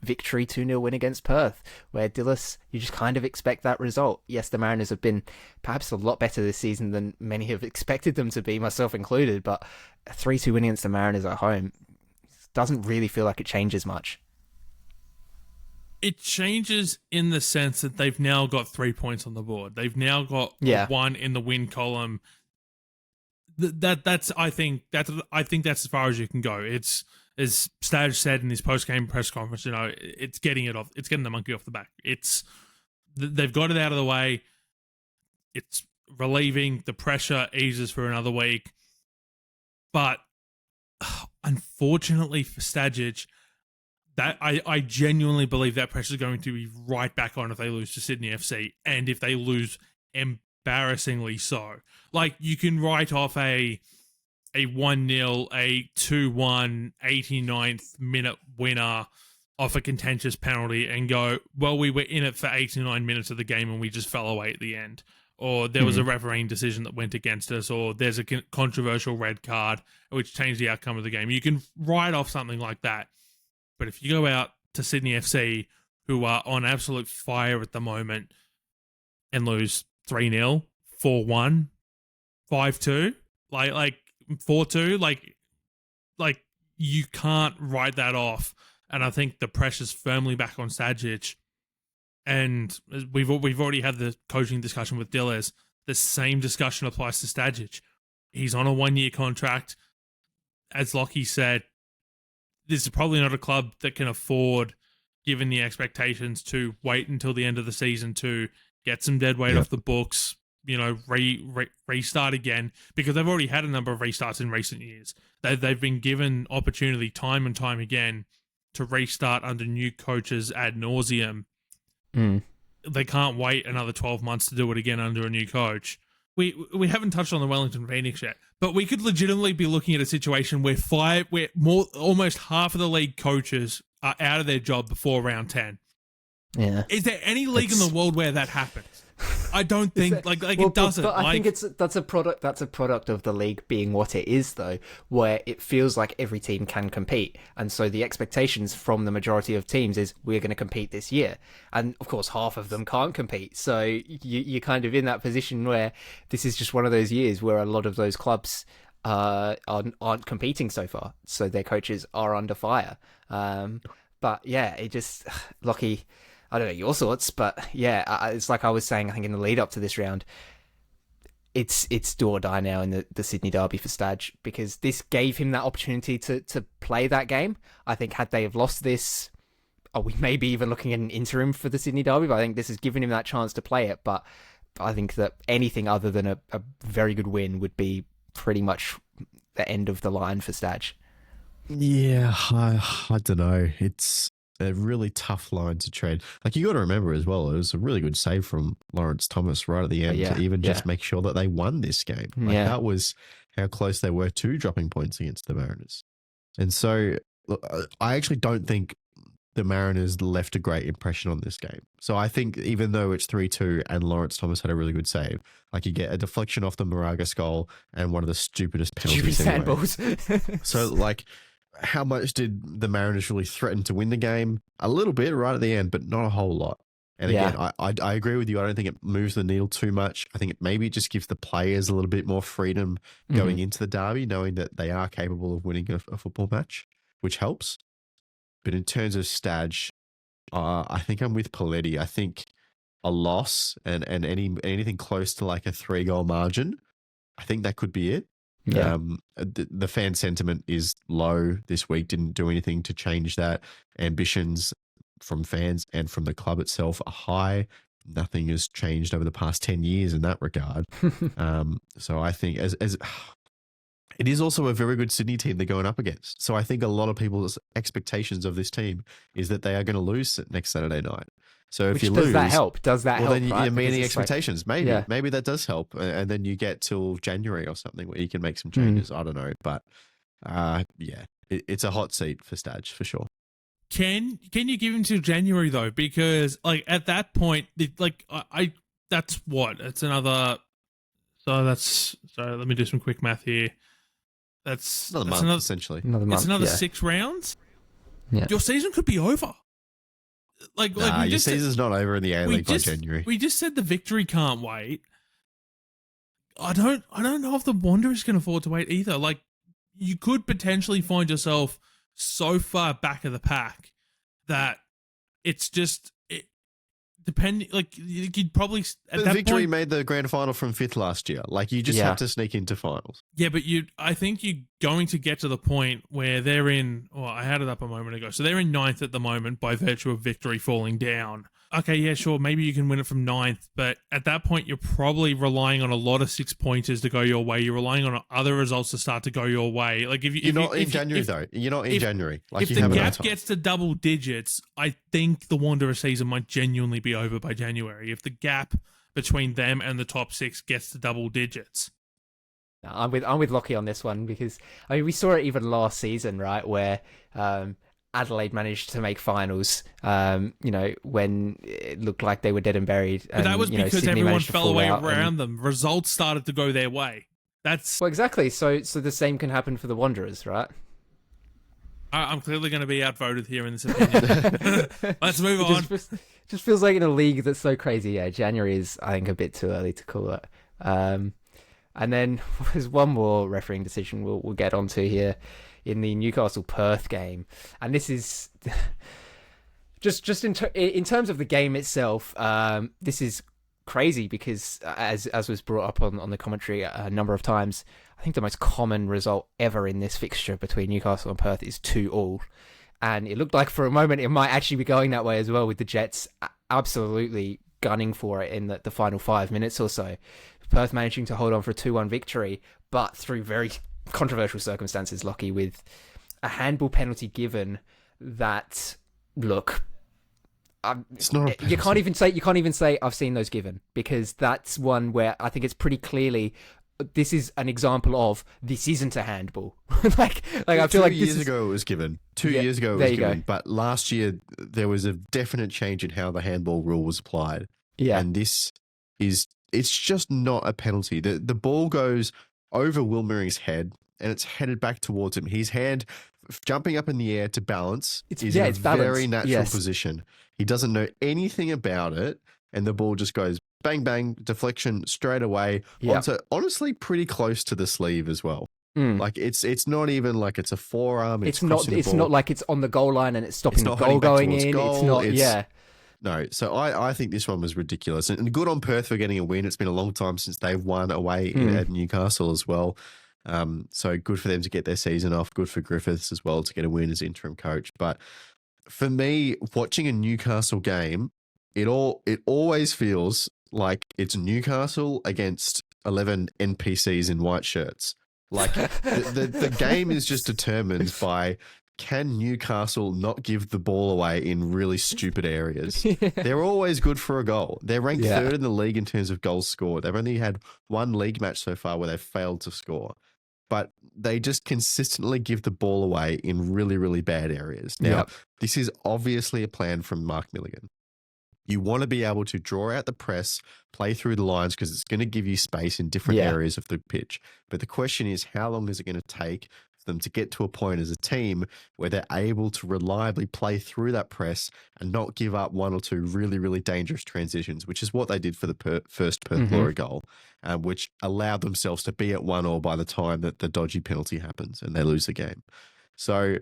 victory 2-0 win against Perth, where Dillis, you just kind of expect that result. Yes, the Mariners have been perhaps a lot better this season than many have expected them to be, myself included, but a 3-2 win against the Mariners at home doesn't really feel like it changes much. It changes in the sense that they've now got 3 points on the board. They've now got 1 in the win column. I think that's as far as you can go. It's, as Stadge said in his post-game press conference, it's getting it off. It's getting the monkey off the back. They've got it out of the way. It's relieving. The pressure eases for another week. But unfortunately for Stadge, that I genuinely believe that pressure is going to be right back on if they lose to Sydney FC, and if they lose embarrassingly so. Like, you can write off a 1-0, a 2-1, 89th minute winner off a contentious penalty and go, well, we were in it for 89 minutes of the game and we just fell away at the end. Or there was a refereeing decision that went against us, or there's a controversial red card which changed the outcome of the game. You can write off something like that. But if you go out to Sydney FC, who are on absolute fire at the moment, and lose 3-0, 4-1, 5-2, like 4-2, like you can't write that off. And I think the pressure's firmly back on Stadgett. And we've already had the coaching discussion with Dillis. The same discussion applies to Stadgett. He's on a 1-year contract. As Lachie said, this is probably not a club that can afford, given the expectations, to wait until the end of the season to get some dead weight off the books, restart again, because they've already had a number of restarts in recent years. They've been given opportunity time and time again to restart under new coaches ad nauseum. They can't wait another 12 months to do it again under a new coach. We haven't touched on the Wellington Phoenix yet, but we could legitimately be looking at a situation where almost half of the league coaches are out of their job before round 10. Yeah. Is there any league in the world where that happens? I don't think it doesn't. But I think that's a product of the league being what it is, though, where it feels like every team can compete, and so the expectations from the majority of teams is we're going to compete this year, and of course half of them can't compete. So you're kind of in that position where this is just one of those years where a lot of those clubs aren't competing so far, so their coaches are under fire. But yeah, it just Lachie. I don't know your thoughts, but yeah, it's like I was saying, I think in the lead up to this round, it's do or die now in the Sydney derby for Stadge, because this gave him that opportunity to play that game. I think had they have lost this, we may be even looking at an interim for the Sydney derby, but I think this has given him that chance to play it. But I think that anything other than a very good win would be pretty much the end of the line for Stadge. Yeah, I don't know. It's a really tough line to tread. Like, you got to remember as well, it was a really good save from Lawrence Thomas right at the end Yeah, to even yeah. just make sure that they won this game. Like, Yeah. that was how close they were to dropping points against the Mariners. And so, look, I actually don't think the Mariners left a great impression on this game. So I think even though it's 3-2 and Lawrence Thomas had a really good save, like, you get a deflection off the Moraga goal and one of the stupidest penalties Stupid anyway. sandballs. So, like, how much did the Mariners really threaten to win the game? A little bit right at the end, but not a whole lot. And again, I agree with you. I don't think it moves the needle too much. I think it maybe just gives the players a little bit more freedom going into the derby, knowing that they are capable of winning a football match, which helps. But in terms of Stadge, I think I'm with Poletti. I think a loss and anything close to like a 3-goal margin, I think that could be it. Yeah. The fan sentiment is low this week. Didn't do anything to change that. Ambitions from fans and from the club itself are high. Nothing has changed over the past 10 years in that regard. So I think as it is also a very good Sydney team they're going up against. So I think a lot of people's expectations of this team is that they are going to lose next Saturday night. So if Which you does lose, that help? Does that help? then right? you're meeting Because it's like- expectations. Maybe that does help, and then you get till January or something where you can make some changes. I don't know, but yeah, it's a hot seat for Stadge for sure. Can you give him till January though? Because like at that point, that's what it's another. So that's sorry. Let me do some quick math here. That's Another month, essentially. Another month. It's another yeah. 6 rounds. Yeah. Your season could be over. Like we Your just season's not over in the A-League by January. We just said the victory can't wait. I don't know if the Wanderers can afford to wait either. Like, you could potentially find yourself so far back of the pack that it's just depending. Like, you'd probably at The that victory point, made the grand final from 5th last year. Like, you just have to sneak into finals. yeah, but I think you're going to get to the point where they're in. Well, I had it up a moment ago, so they're in 9th at the moment by virtue of victory falling down. Okay, yeah, sure, maybe you can win it from 9th, but at that point, you're probably relying on a lot of 6-pointers to go your way. You're relying on other results to start to go your way. Like You're not in January, though. You're not in January. Like, if you the have gap time. gets to double digits, I think the Wanderer season might genuinely be over by January. If the gap between them and the top 6 gets to double digits. No, I'm with Lachie on this one because I mean we saw it even last season, right, where Adelaide managed to make finals. When it looked like they were dead and buried. But that was because Sydney everyone managed to fell fall away out around them. Results started to go their way. That's well, exactly. So the same can happen for the Wanderers, right? I'm clearly going to be outvoted here in this opinion. Let's move on. Just feels like in a league that's so crazy. Yeah, January is, I think, a bit too early to call it. And then there's one more refereeing decision we'll get onto here in the Newcastle-Perth game. And this is just in terms of the game itself, this is crazy because as was brought up on the commentary a number of times, I think the most common result ever in this fixture between Newcastle and Perth is 2-2. And it looked like for a moment it might actually be going that way as well, with the Jets absolutely gunning for it in the final 5 minutes or so. Perth managing to hold on for a 2-1 victory, but through very controversial circumstances, Lachie, with a handball penalty given that, look, it's not a you can't even say I've seen those given, because that's one where I think it's pretty clearly this is an example of this isn't a handball. like I feel like 2 years ago it was given. 2 years ago it was given. But last year there was a definite change in how the handball rule was applied. Yeah. And it's just not a penalty. The ball goes over Wilmering's head and it's headed back towards him. His hand jumping up in the air to balance is in a very natural position. He doesn't know anything about it, and the ball just goes bang, bang, deflection straight away onto honestly pretty close to the sleeve as well. Like it's not even like it's a forearm. It's not like it's on the goal line and it's stopping the goal going in. It's not. No, so I think this one was ridiculous. And good on Perth for getting a win. It's been a long time since they've won away at Newcastle as well. So good for them to get their season off. Good for Griffiths as well to get a win as interim coach. But for me, watching a Newcastle game, it always feels like it's Newcastle against 11 NPCs in white shirts. Like the game is just determined by, can Newcastle not give the ball away in really stupid areas? Yeah. They're always good for a goal. They're ranked Yeah. third in the league in terms of goals scored. They've only had one league match so far where they've failed to score. But they just consistently give the ball away in really, really bad areas. Now, Yep. this is obviously a plan from Mark Milligan. You want to be able to draw out the press, play through the lines, because it's going to give you space in different Yeah. areas of the pitch. But the question is, how long is it going to take for them to get to a point as a team where they're able to reliably play through that press and not give up one or two really, really dangerous transitions, which is what they did for the first Perth Glory goal, which allowed themselves to be at 1-1 by the time that the dodgy penalty happens and they lose the game. So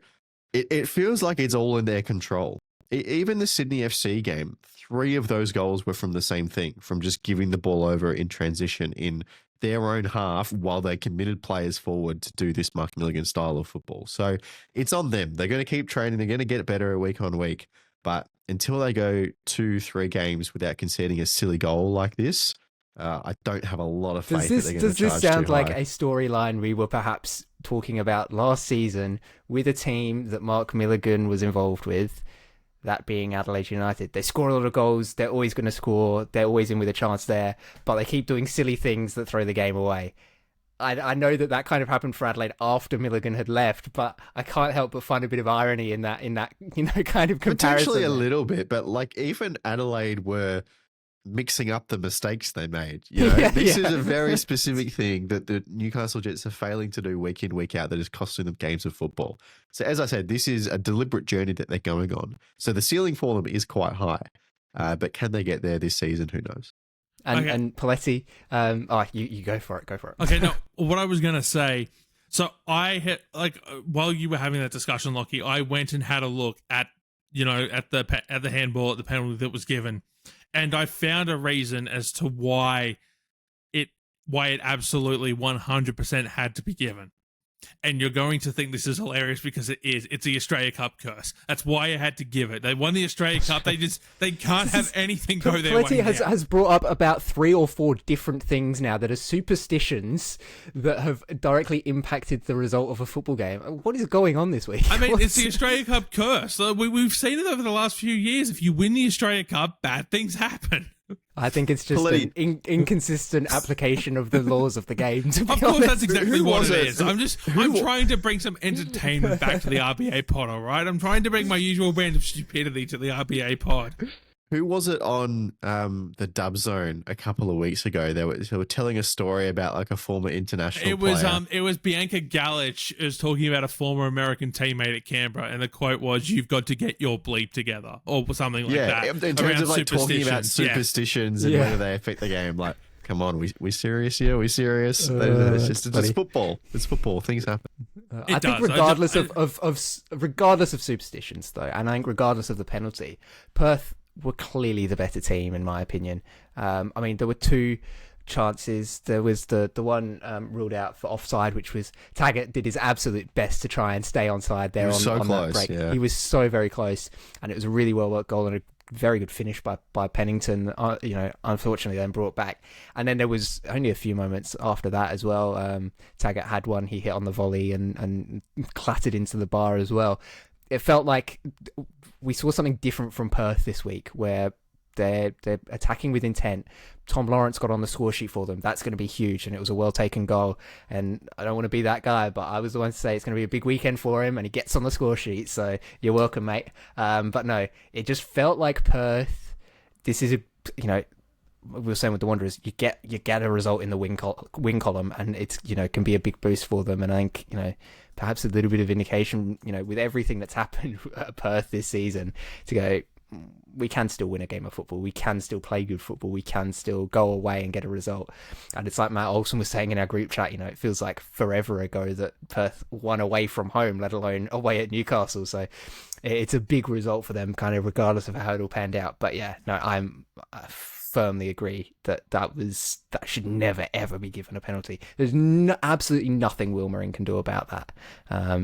it feels like it's all in their control. Even the Sydney FC game, 3 of those goals were from the same thing, from just giving the ball over in transition in their own half while they committed players forward to do this Mark Milligan style of football. So it's on them. They're going to keep training. They're going to get better week on week. But until they go 2-3 games without conceding a silly goal like this, I don't have a lot of faith that they're going to charge too high. Does this sound like a storyline we were perhaps talking about last season with a team that Mark Milligan was involved with? That being Adelaide United. They score a lot of goals. They're always going to score. They're always in with a chance there, but they keep doing silly things that throw the game away. I know that kind of happened for Adelaide after Milligan had left, but I can't help but find a bit of irony in that kind of comparison. Potentially a little bit, but like even Adelaide were mixing up the mistakes they made. This is a very specific thing that the Newcastle Jets are failing to do week in, week out that is costing them games of football. So as I said, this is a deliberate journey that they're going on. So the ceiling for them is quite high. But can they get there this season? Who knows? And Poletti, you go for it. Go for it. Okay, no, what I was going to say, so I had, while you were having that discussion, Lachie, I went and had a look at the handball, at the penalty that was given. And I found a reason as to why it absolutely 100% had to be given. And you're going to think this is hilarious because it is. It's the Australia Cup curse. That's why I had to give it. They won the Australia Cup. They can't have anything go their way. Poletti has brought up about 3 or 4 different things now that are superstitions that have directly impacted the result of a football game. What is going on this week? I mean, it's the Australia Cup curse. we've seen it over the last few years. If you win the Australia Cup, bad things happen. I think it's just an inconsistent application of the laws of the game. To be of course, honest. that's exactly what it is. I'm trying to bring some entertainment back to the RBA pod, all right? I'm trying to bring my usual brand of stupidity to the RBA pod. Who was it on the Dub Zone a couple of weeks ago? They were telling a story about like a former international player. It was Bianca Galich who was talking about a former American teammate at Canberra, and the quote was, "You've got to get your bleep together," or something like that. In terms of like talking about superstitions and whether they affect the game. Like, come on, we serious here? We serious? It's just football. It's football. Things happen. I think regardless of superstitions, though, and I think regardless of the penalty, Perth were clearly the better team, in my opinion. I mean, there were 2 chances. There was the one ruled out for offside, which was Taggart did his absolute best to try and stay onside there on that break. Yeah. He was so very close, and it was a really well worked goal and a very good finish by Pennington. Unfortunately, then brought back. And then there was only a few moments after that as well. Taggart had one he hit on the volley and clattered into the bar as well. It felt like we saw something different from Perth this week, where they're attacking with intent. Tom Lawrence got on the score sheet for them. That's going to be huge, and it was a well-taken goal. And I don't want to be that guy, but I was the one to say it's going to be a big weekend for him, and he gets on the score sheet, so you're welcome, mate. But no, it just felt like Perth. This is we were saying with the Wanderers, you get a result in the win column, and it's can be a big boost for them. And I think perhaps a little bit of indication with everything that's happened at Perth this season, to go, we can still win a game of football, we can still play good football, we can still go away and get a result. And it's like Matt Olsen was saying in our group chat, it feels like forever ago that Perth won away from home, let alone away at Newcastle. So it's a big result for them, kind of regardless of how it all panned out. But yeah, no, I firmly agree that should never ever be given a penalty. There's absolutely nothing Wilmering can do about that.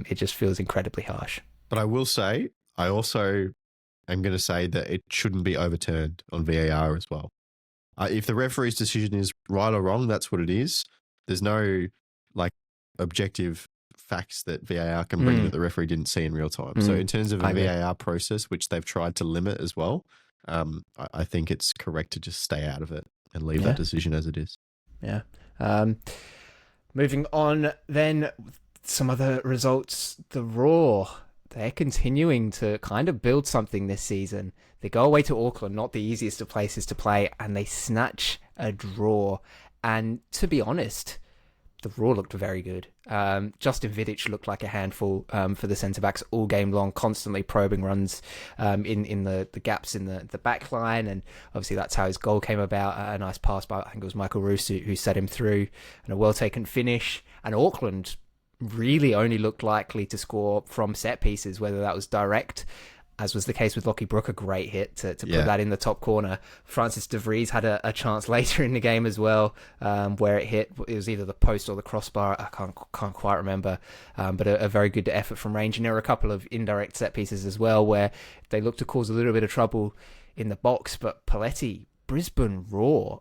It just feels incredibly harsh. But I will say, I also am going to say that it shouldn't be overturned on VAR as well. If the referee's decision is right or wrong, that's what it is. There's no objective facts that VAR can bring that the referee didn't see in real time. So in terms of a VAR process, which they've tried to limit as well, I think it's correct to just stay out of it and leave that decision as it is. Yeah. Moving on then, some other results. The Raw, they're continuing to kind of build something this season. They go away to Auckland, not the easiest of places to play, and they snatch a draw. And to be honest, the Raw looked very good. Justin Vidic looked like a handful for the centre-backs all game long, constantly probing runs in the gaps in the back line, and obviously that's how his goal came about. A nice pass by, I think it was Michael Roos who set him through, and a well-taken finish. And Auckland really only looked likely to score from set pieces, whether that was direct, as was the case with Lachie Brook, a great hit to put that in the top corner. Francis de Vries had a chance later in the game as well, where it was either the post or the crossbar. I can't quite remember, but a very good effort from range. And there were a couple of indirect set pieces as well, where they looked to cause a little bit of trouble in the box. But Poletti, Brisbane Raw,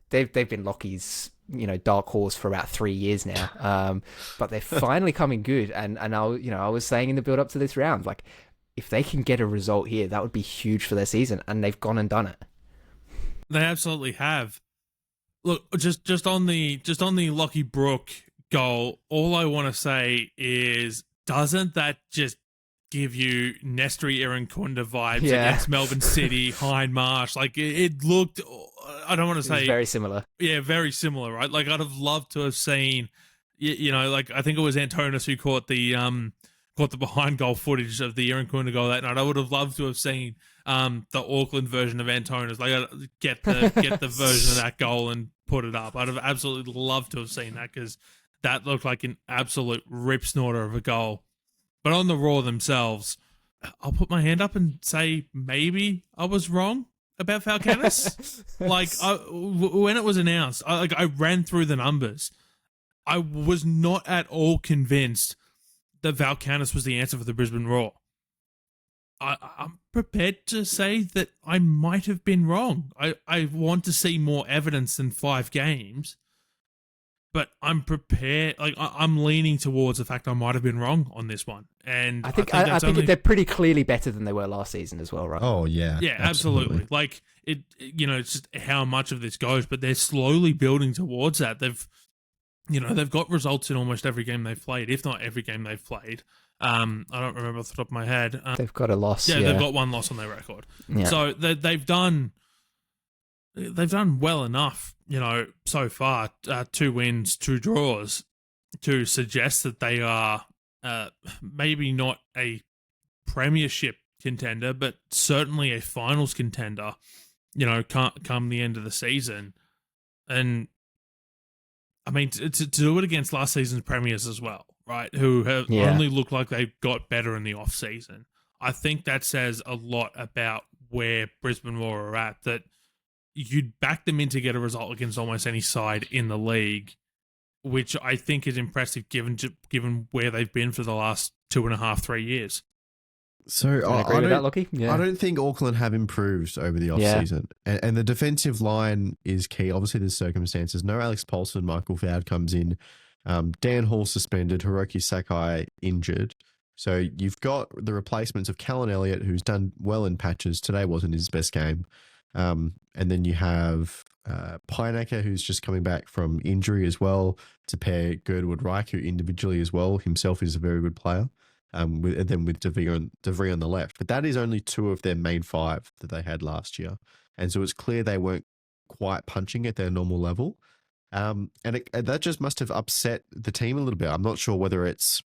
they've been Lachie's dark horse for about 3 years now, but they're finally coming good. And I was saying in the build up to this round, like, if they can get a result here, that would be huge for their season, and they've gone and done it. They absolutely have. Look, just on the Lachie Brook goal, all I want to say is, doesn't that just give you Nestri Irankunda vibes against Melbourne City, Hindmarsh? Like, it looked, I don't want to say very similar. Yeah, very similar, right? Like, I'd have loved to have seen, like, I think it was Antonis who caught the behind goal footage of the Irankunda goal that night. I would have loved to have seen the Auckland version of Antonis. Like, get the version of that goal and put it up. I'd have absolutely loved to have seen that, because that looked like an absolute rip snorter of a goal. But on the Raw themselves, I'll put my hand up and say maybe I was wrong about Valkanis. Like, when it was announced, I ran through the numbers. I was not at all convinced that Valkanis was the answer for the Brisbane Raw. I'm prepared to say that I might have been wrong. I want to see more evidence than 5 games, but I'm prepared. Like, I'm leaning towards the fact I might have been wrong on this one. And I think they're pretty clearly better than they were last season as well, right? Oh yeah, yeah, absolutely. Like, it's just how much of this goes, but they're slowly building towards that. They've got results in almost every game they've played, if not every game they've played. I don't remember off the top of my head. They've got a loss. Yeah, they've got one loss on their record. Yeah. So they've done well enough, so far. 2 wins, 2 draws, to suggest that they are maybe not a premiership contender, but certainly a finals contender. Come the end of the season. And I mean, to do it against last season's premiers as well, right, who have only looked like they got better in the off-season, I think that says a lot about where Brisbane Raw are at, that you'd back them in to get a result against almost any side in the league, which I think is impressive given where they've been for the last 2.5, 3 years. So I don't think Auckland have improved over the off-season. And the defensive line is key. Obviously, there's circumstances. No Alex Paulson, Michael Fowd comes in. Dan Hall suspended, Hiroki Sakai injured. So you've got the replacements of Callan Elliott, who's done well in patches. Today wasn't his best game. And then you have Pineacker, who's just coming back from injury as well, to pair Girdwood Reich, who individually as well himself is a very good player. And then with DeVries on the left. But that is only 2 of their main 5 that they had last year. And so it's clear they weren't quite punching at their normal level. And that just must have upset the team a little bit. I'm not sure whether it's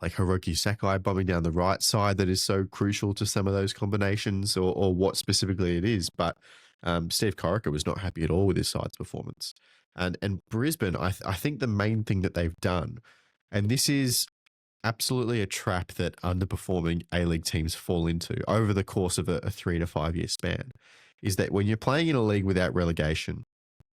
like Hiroki Sakai bombing down the right side that is so crucial to some of those combinations, or what specifically it is. But Steve Corica was not happy at all with his side's performance. And Brisbane, I think the main thing that they've done, and this is absolutely a trap that underperforming A-League teams fall into over the course of a 3 to 5 year span, is that when you're playing in a league without relegation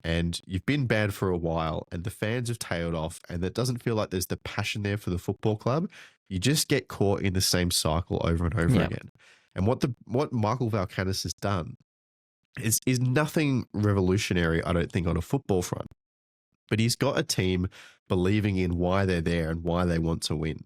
and you've been bad for a while and the fans have tailed off and it doesn't feel like there's the passion there for the football club, you just get caught in the same cycle over and over again. And what Michael Valkanis has done is nothing revolutionary, I don't think, on a football front. but he's got a team believing in why they're there and why they want to win.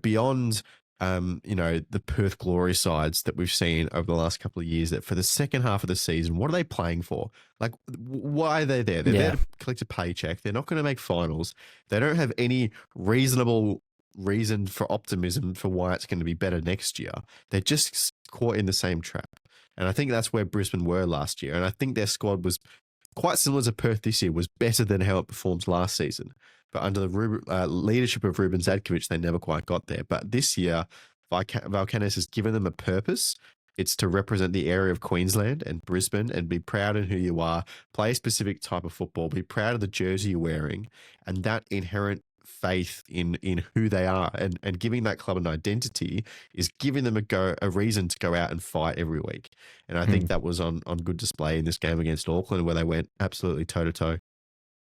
Beyond the Perth Glory sides that we've seen over the last couple of years, that for the second half of the season, what are they playing for? Like, why are they there? They're there to collect a paycheck. They're not going to make finals. They don't have any reasonable reason for optimism for why it's going to be better next year. They're just caught in the same trap. And I think that's where Brisbane were last year. And I think their squad was quite similar to Perth this year, was better than how it performed last season. But under the leadership of Ruben Zadkovich, they never quite got there. But this year, Valkanis has given them a purpose. It's to represent the area of Queensland and Brisbane and be proud in who you are, play a specific type of football, be proud of the jersey you're wearing, and that inherent faith in who they are and giving that club an identity is giving them a reason to go out and fight every week. And I think that was on good display in this game against Auckland, where they went absolutely toe-to-toe.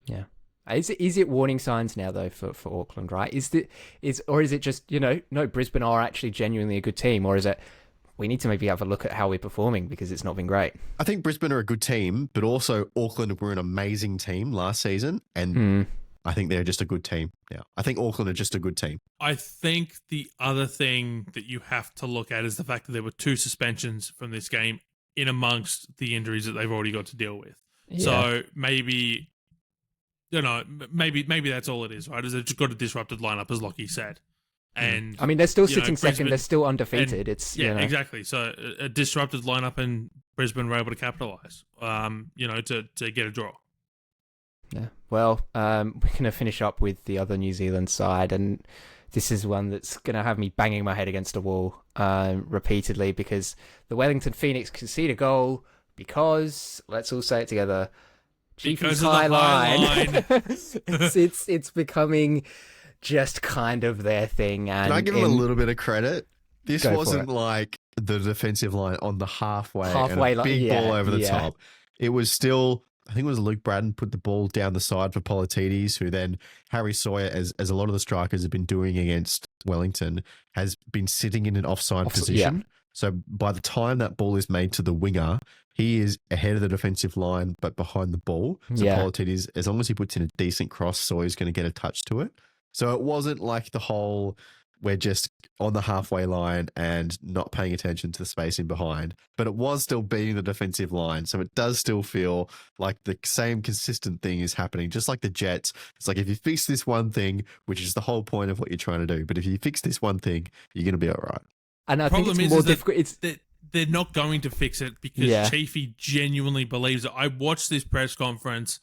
Yeah. Is it warning signs now though for Auckland, right? Is it just, no, Brisbane are actually genuinely a good team, or is it we need to maybe have a look at how we're performing because it's not been great? I think Brisbane are a good team, but also Auckland were an amazing team last season, and I think they're just a good team now. I think Auckland are just a good team. I think the other thing that you have to look at is the fact that there were 2 suspensions from this game in amongst the injuries that they've already got to deal with. Yeah. So maybe that's all it is, right? Is they've just got a disrupted lineup, as Lachie said. And I mean, they're still sitting second. They're still undefeated. Exactly. So a disrupted lineup, and Brisbane were able to capitalise, to get a draw. Yeah. Well, we're going to finish up with the other New Zealand side, and this is one that's going to have me banging my head against a wall repeatedly, because the Wellington Phoenix concede a goal because, let's all say it together, Chiefy's high line. it's becoming just kind of their thing. And can I give them a little bit of credit? This wasn't like the defensive line on the halfway and a big ball over the top. It was still, I think it was Luke Braddon put the ball down the side for Poletti, who then Harry Sawyer, as a lot of the strikers have been doing against Wellington, has been sitting in an offside position. Yeah. So by the time that ball is made to the winger, he is ahead of the defensive line, but behind the ball. So Poletti, as long as he puts in a decent cross, Sawyer's going to get a touch to it. So it wasn't like the whole, we're just on the halfway line and not paying attention to the space in behind, but it was still beating the defensive line. So it does still feel like the same consistent thing is happening, just like the Jets. It's like, if you fix this one thing, which is the whole point of what you're trying to do, but if you fix this one thing, you're going to be all right. And I think it's more difficult. They're not going to fix it because Chiefy genuinely believes it. I watched this press conference.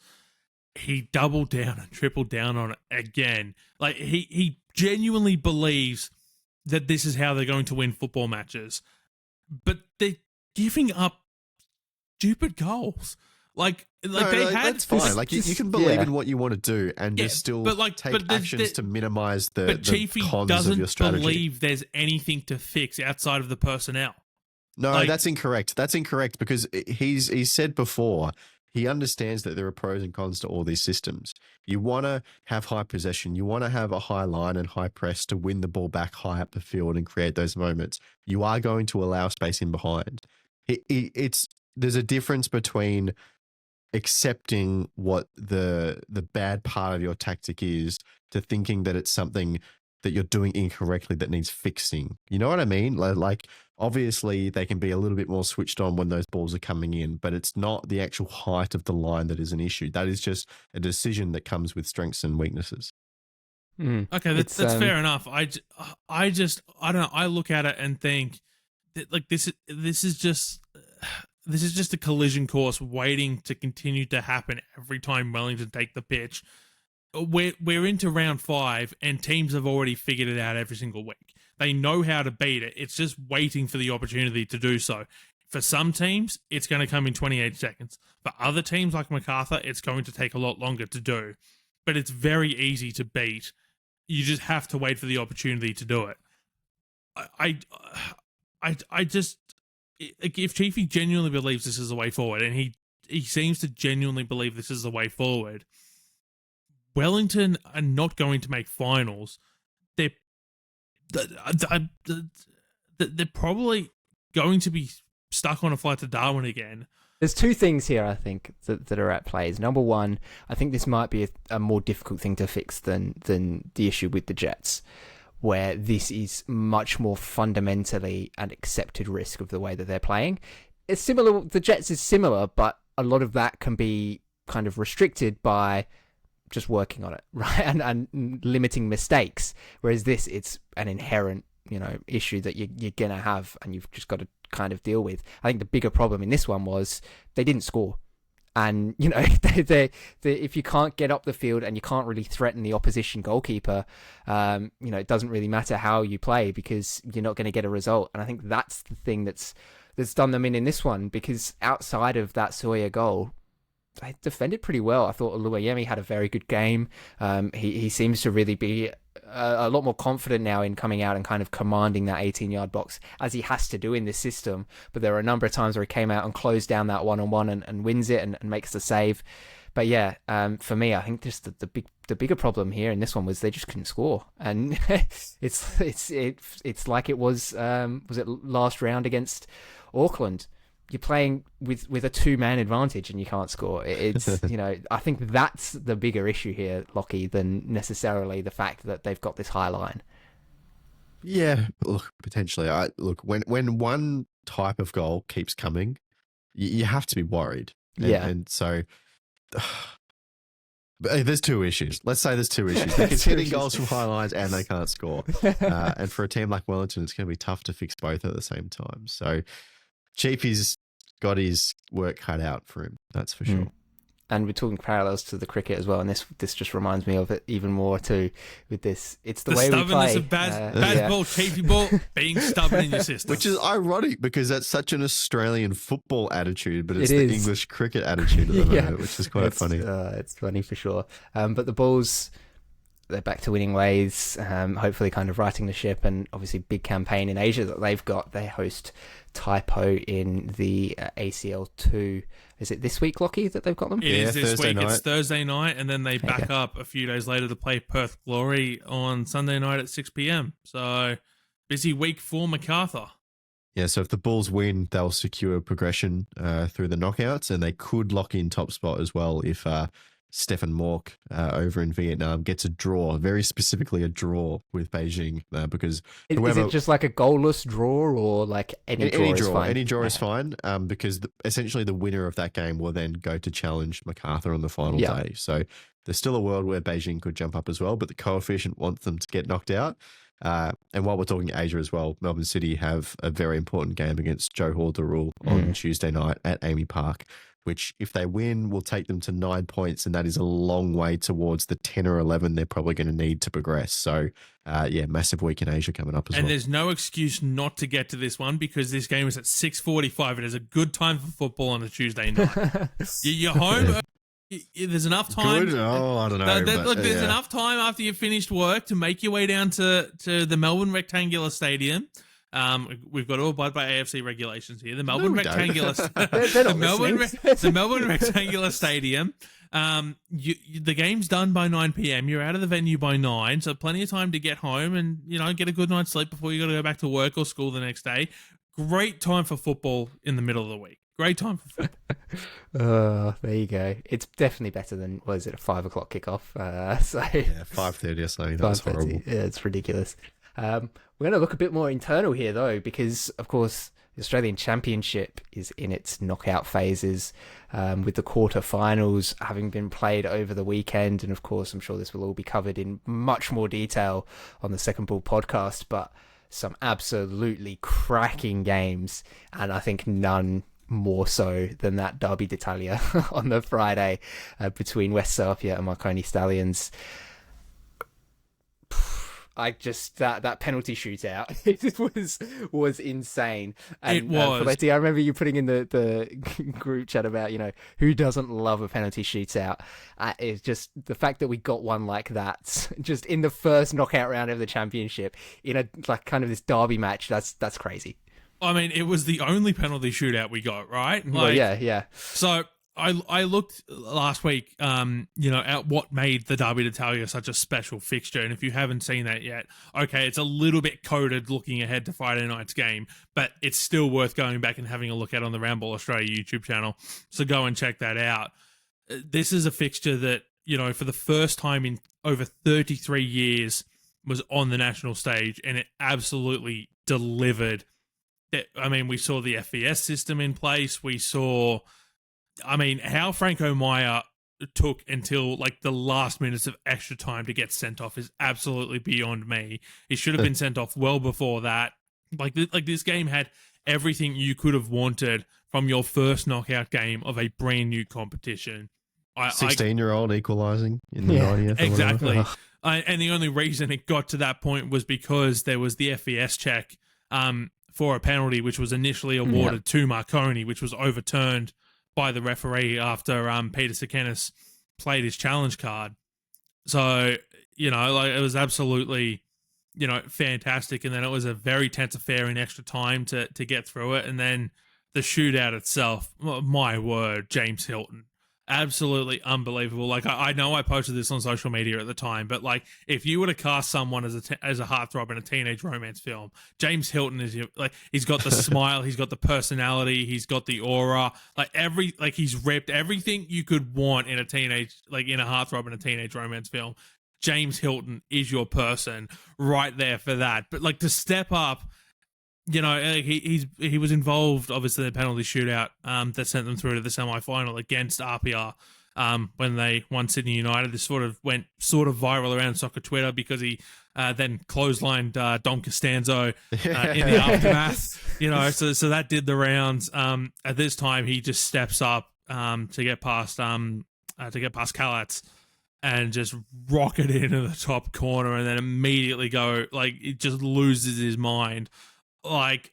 He doubled down and tripled down on it again. Like, he genuinely believes that this is how they're going to win football matches. But they're giving up stupid goals. That's fine. Like, you can believe in what you want to do and just still take actions to minimize the cons of your strategy. But Chiefy doesn't believe there's anything to fix outside of the personnel. No, that's incorrect. That's incorrect, because he's said before, he understands that there are pros and cons to all these systems. You want to have high possession. You want to have a high line and high press to win the ball back high up the field and create those moments. You are going to allow space in behind. There's a difference between accepting what the bad part of your tactic is to thinking that it's something that you're doing incorrectly that needs fixing. You know what I mean? Like, obviously they can be a little bit more switched on when those balls are coming in, but it's not the actual height of the line that is an issue. That is just a decision that comes with strengths and weaknesses. Okay, that's fair enough. I don't know. I look at it and think that, like, this is just a collision course waiting to continue to happen every time Wellington take the pitch. We're into round 5 and teams have already figured it out every single week. They know how to beat it. It's just waiting for the opportunity to do so. For some teams, it's going to come in 28 seconds. For other teams like MacArthur, it's going to take a lot longer to do. But it's very easy to beat. You just have to wait for the opportunity to do it. I just, if Chiefy genuinely believes this is the way forward, and he seems to genuinely believe this is the way forward, Wellington are not going to make finals. They're probably going to be stuck on a flight to Darwin again. There's two things here, I think, that are at play. Number one, I think this might be a more difficult thing to fix than the issue with the Jets, where this is much more fundamentally an accepted risk of the way that they're playing. It's similar. The Jets is similar, but a lot of that can be kind of restricted by just working on it, right? And limiting mistakes. Whereas this, it's an inherent, issue that you're going to have, and you've just got to kind of deal with. I think the bigger problem in this one was they didn't score. And, if you can't get up the field and you can't really threaten the opposition goalkeeper, it doesn't really matter how you play, because you're not going to get a result. And I think that's the thing that's done them in this one, because outside of that Sawyer goal, they defended pretty well. I thought Aleaguemen had a very good game. He seems to really be a lot more confident now in coming out and kind of commanding that 18-yard box, as he has to do in this system. But there were a number of times where he came out and closed down that one-on-one and wins it and makes the save. But yeah, for me, I think just the bigger problem here in this one was they just couldn't score, and it's like it was it last round against Auckland. You're playing with a two-man advantage and you can't score. It's I think that's the bigger issue here, Lachie, than necessarily the fact that they've got this high line. Yeah, look, potentially. When one type of goal keeps coming, you have to be worried. And so there's two issues. Let's say there's two issues. They're conceding goals from high lines and they can't score. And for a team like Wellington, it's going to be tough to fix both at the same time. So Cheapy's got his work cut out for him, that's for sure. And we're talking parallels to the cricket as well, and this just reminds me of it even more too. With this, it's the way we play. Stubbornness of bad ball, cheapy ball, being stubborn in your system, which is ironic because that's such an Australian football attitude, but it's the English cricket attitude at the moment, which is quite funny. It's funny for sure. But the Bulls, they're back to winning ways, hopefully kind of righting the ship, and obviously big campaign in Asia that they've got. They host Taipo in the ACL2. Is it this week, Lachie, that they've got them? It is this week. It's Thursday night, and then they back up a few days later to play Perth Glory on Sunday night at 6 p.m. So busy week for MacArthur. Yeah, so if the Bulls win, they'll secure progression through the knockouts, and they could lock in top spot as well if Stefan Mork over in Vietnam gets a draw, very specifically a draw with Beijing, because is it just like a goalless draw, or like any draw is fine? Any draw is fine, because essentially the winner of that game will then go to challenge MacArthur on the final day. So there's still a world where Beijing could jump up as well, but the coefficient wants them to get knocked out. And while we're talking Asia as well, Melbourne City have a very important game against Johor Darul on Tuesday night at Amy Park, which if they win will take them to 9 points, and that is a long way towards the 10 or 11 they're probably going to need to progress. So, massive week in Asia coming up as well. And there's no excuse not to get to this one, because this game is at 6:45. It is a good time for football on a Tuesday night. You're home. There's enough time. Good? Oh, I don't know. There's enough time after you've finished work to make your way down to the Melbourne Rectangular Stadium. We've got to abide by AFC regulations here. The Melbourne Rectangular, the Melbourne Rectangular Stadium. The game's done by 9 p.m. You're out of the venue by 9, so plenty of time to get home and get a good night's sleep before you got to go back to work or school the next day. Great time for football in the middle of the week. Great time for football. There you go. It's definitely better than, what is it, a 5 o'clock kickoff? 5:30 or something. That's horrible. Yeah, it's ridiculous. We're going to look a bit more internal here, though, because, of course, the Australian Championship is in its knockout phases, with the quarterfinals having been played over the weekend. And, of course, I'm sure this will all be covered in much more detail on the Second Ball podcast, but some absolutely cracking games, and I think none more so than that Derby d'Italia on the Friday between West Serpia and Marconi Stallions. That penalty shootout, it was insane. And, it was. Poletti, I remember you putting in the group chat about, who doesn't love a penalty shootout. It's just the fact that we got one like that, just in the first knockout round of the championship, in a kind of this derby match. That's crazy. I mean, it was the only penalty shootout we got, right? Yeah. So I looked last week, at what made the Derby d'Italia such a special fixture. And if you haven't seen that yet, okay, it's a little bit coded looking ahead to Friday night's game, but it's still worth going back and having a look at on the Roundball Australia YouTube channel. So go and check that out. This is a fixture that, for the first time in over 33 years was on the national stage, and it absolutely delivered. We saw the FVS system in place. We saw, how Franco Maya took until like the last minutes of extra time to get sent off is absolutely beyond me. He should have been sent off well before that. Like this game had everything you could have wanted from your first knockout game of a brand new competition. 16-year-old equalising in the 90th. Exactly. And the only reason it got to that point was because there was the FVS check for a penalty, which was initially awarded to Marconi, which was overturned by the referee after Peter Sekenis played his challenge card. So, it was absolutely, fantastic. And then it was a very tense affair in extra time to get through it. And then the shootout itself, my word, James Hilton. Absolutely unbelievable. Like, I know I posted this on social media at the time, but like, if you were to cast someone as a heartthrob in a teenage romance film, James Hilton is he's got the smile, he's got the personality, he's got the aura, he's ripped everything you could want in a heartthrob in a teenage romance film. James Hilton is your person right there for that. But like, to step up, he was involved, obviously, in the penalty shootout that sent them through to the semi-final against RPR when they won Sydney United. This went viral around soccer Twitter because he then clotheslined Dom Costanzo in the aftermath. So that did the rounds. At this time, he just steps up to get past Kalatz and just rocket into the top corner, and then immediately it just loses his mind. Like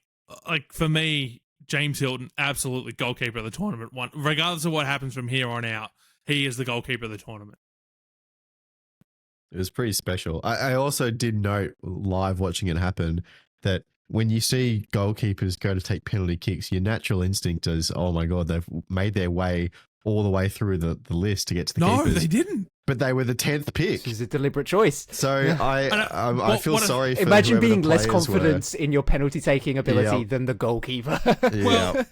for me, James Hilton, absolutely goalkeeper of the tournament. Regardless of what happens from here on out, he is the goalkeeper of the tournament. It was pretty special. I also did note live watching it happen that when you see goalkeepers go to take penalty kicks, your natural instinct is, oh my God, they've made their way all the way through the list to get to the keepers. No, they didn't. But they were the 10th pick. This is a deliberate choice. So I feel sorry for imagine being the less confident in your penalty taking ability than the goalkeeper. Well,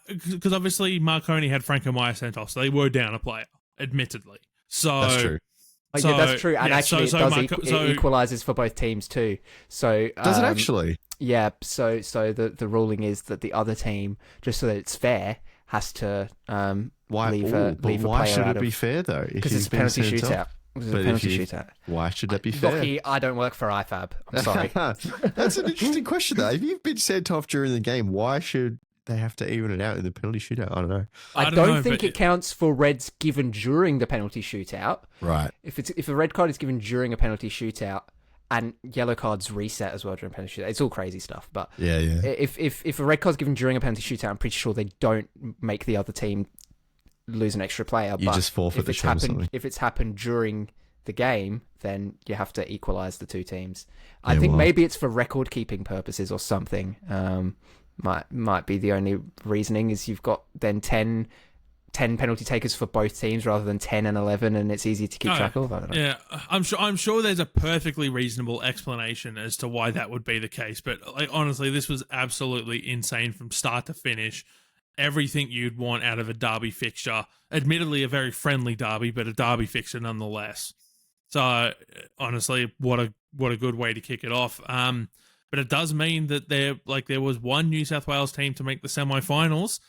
because obviously Marconi had Franco Maya sent off, so they were down a player, admittedly. So that's true. That's true, and actually it equalizes for both teams too. So does it actually? Yeah. So the ruling is that the other team, just so that it's fair, has to leave a why should player it be fair though? Because it's a penalty shootout. Why should that be fair? Lachie, I don't work for IFAB. I'm sorry. That's an interesting question though. If you've been sent off during the game, why should they have to even it out in the penalty shootout? I don't know. I don't think it counts for reds given during the penalty shootout. Right. If a red card is given during a penalty shootout and yellow cards reset as well during a penalty shootout, it's all crazy stuff. But yeah. If a red card is given during a penalty shootout, I'm pretty sure they don't make the other team lose an extra player. You just forfeit the chance. If it's happened during the game, then you have to equalize the two teams. I think maybe it's for record keeping purposes or something. Might be the only reasoning is you've got then 10 penalty takers for both teams rather than 10 and 11, and it's easy to keep track of. I don't know. Yeah, I'm sure there's a perfectly reasonable explanation as to why that would be the case. But honestly, this was absolutely insane from start to finish. Everything you'd want out of a derby fixture. Admittedly, a very friendly derby, but a derby fixture nonetheless. So honestly, what a good way to kick it off. But it does mean that there was one New South Wales team to make the semi-finals,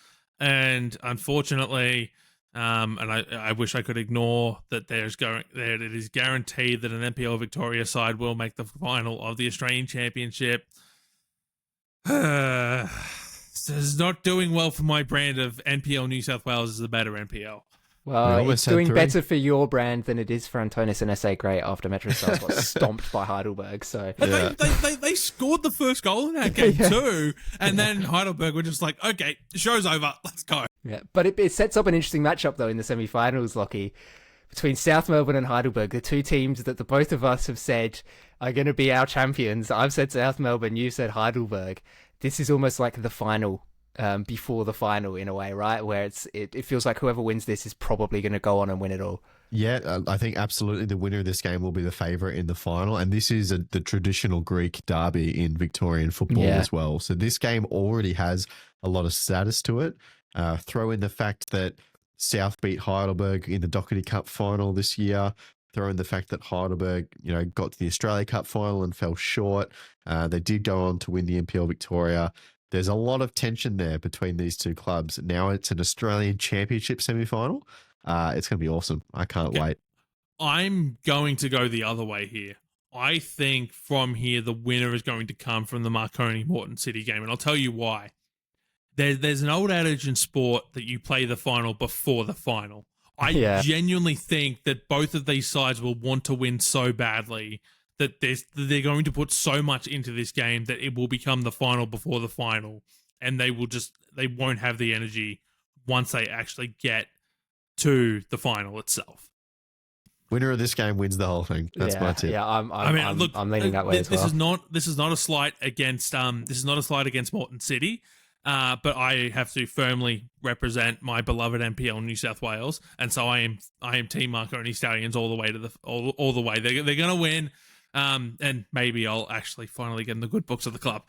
and unfortunately, and I wish I could ignore that it is guaranteed that an NPL Victoria side will make the final of the Australian Championship. This is not doing well for my brand of NPL New South Wales is the better NPL. Well, it's doing better for your brand than it is for Antonis and SA Great after Metro Stars got stomped by Heidelberg. So they scored the first goal in that game too, and then Heidelberg were just like, okay, the show's over, let's go. Yeah, but it sets up an interesting matchup though in the semi-finals, Lachie, between South Melbourne and Heidelberg, the two teams that the both of us have said are going to be our champions. I've said South Melbourne, you've said Heidelberg. This is almost like the final before the final in a way, right? Where it feels like whoever wins this is probably going to go on and win it all. Yeah, I think absolutely the winner of this game will be the favourite in the final. And this is the traditional Greek derby in Victorian football as well. So this game already has a lot of status to it. Throw in the fact that South beat Heidelberg in the Doherty Cup final this year. Throw in the fact that Heidelberg, got to the Australia Cup final and fell short. They did go on to win the NPL Victoria. There's a lot of tension there between these two clubs. Now it's an Australian Championship semi-final. It's going to be awesome. I can't wait. I'm going to go the other way here. I think from here, the winner is going to come from the Marconi Morton City game. And I'll tell you why. There's an old adage in sport that you play the final before the final. I genuinely think that both of these sides will want to win so badly that they're going to put so much into this game that it will become the final before the final. And they won't have the energy once they actually get to the final itself. Winner of this game wins the whole thing. That's my tip. Yeah, I'm leaning that way as well. This is not a slight against Morton City, but I have to firmly represent my beloved NPL New South Wales, and so I am Team Marconi Stallions all the way to all the way. They're going to win, and maybe I'll actually finally get in the good books of the club.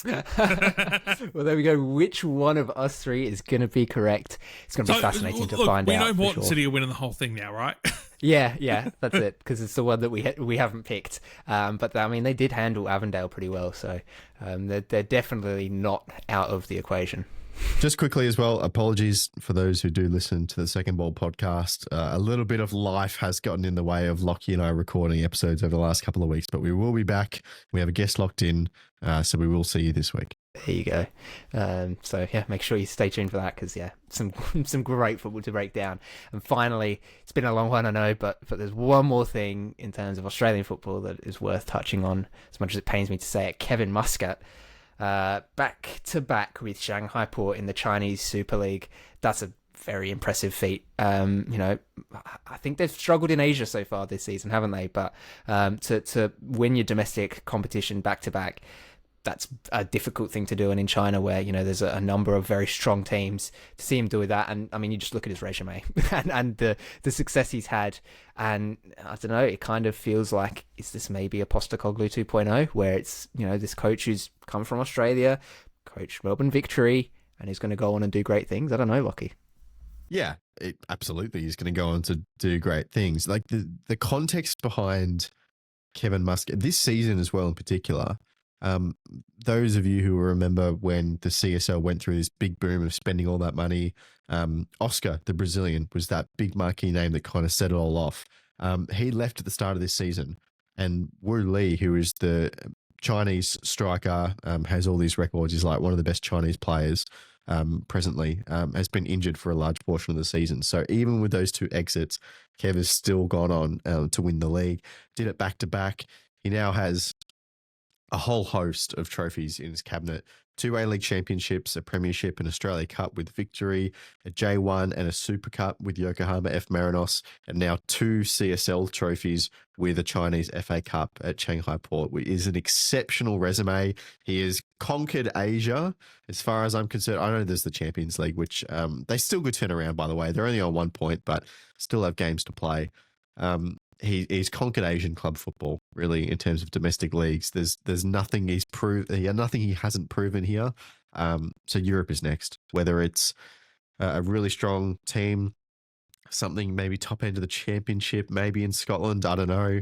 Well, there we go. Which one of us three is going to be correct? It's going to be fascinating to find out. We know Morton City are winning the whole thing now, right? Yeah, that's it, because it's the one that we haven't picked. But I mean, they did handle Avondale pretty well, so they're definitely not out of the equation. Just quickly as well, apologies for those who do listen to the Second Ball podcast. A little bit of life has gotten in the way of Lachie and I recording episodes over the last couple of weeks, but we will be back. We have a guest locked in, so we will see you this week. There you go. So yeah, make sure you stay tuned for that, because some great football to break down. And finally, it's been a long one, I know, but there's one more thing in terms of Australian football that is worth touching on, as much as it pains me to say it. Kevin Muscat, back to back with Shanghai Port in the Chinese Super League. That's a very impressive feat. I think they've struggled in Asia so far this season, haven't they? But to win your domestic competition back to back, that's a difficult thing to do. And in China, where there's a number of very strong teams, to see him do that, and I mean, you just look at his resume and the success he's had, and I don't know, it kind of feels like, is this maybe a Postecoglou 2.0, where it's this coach who's come from Australia, coached Melbourne Victory, and he's going to go on and do great things. I don't know, Lachie. Yeah, absolutely, he's going to go on to do great things. Like the context behind Kevin Muscat this season as well, in particular. Those of you who remember when the CSL went through this big boom of spending all that money, Oscar, the Brazilian, was that big marquee name that kind of set it all off. He left at the start of this season, and Wu Li, who is the Chinese striker, has all these records. He's like one of the best Chinese players presently, has been injured for a large portion of the season. So even with those two exits, Kev has still gone on to win the league. Did it back to back. He now has a whole host of trophies in his cabinet: 2 A-League championships, a premiership, an Australia Cup with Victory, a J1 and a Super Cup with Yokohama F Marinos, and now 2 CSL trophies with a Chinese FA Cup at Shanghai Port. It is an exceptional resume. He has conquered Asia, as far as I'm concerned. I know there's the Champions League, which they still could turn around, by the way. They're only on 1 point, but still have games to play. He's conquered Asian club football, really, in terms of domestic leagues. There's nothing nothing he hasn't proven here. So Europe is next. Whether it's a really strong team, something maybe top end of the championship, maybe in Scotland, I don't know.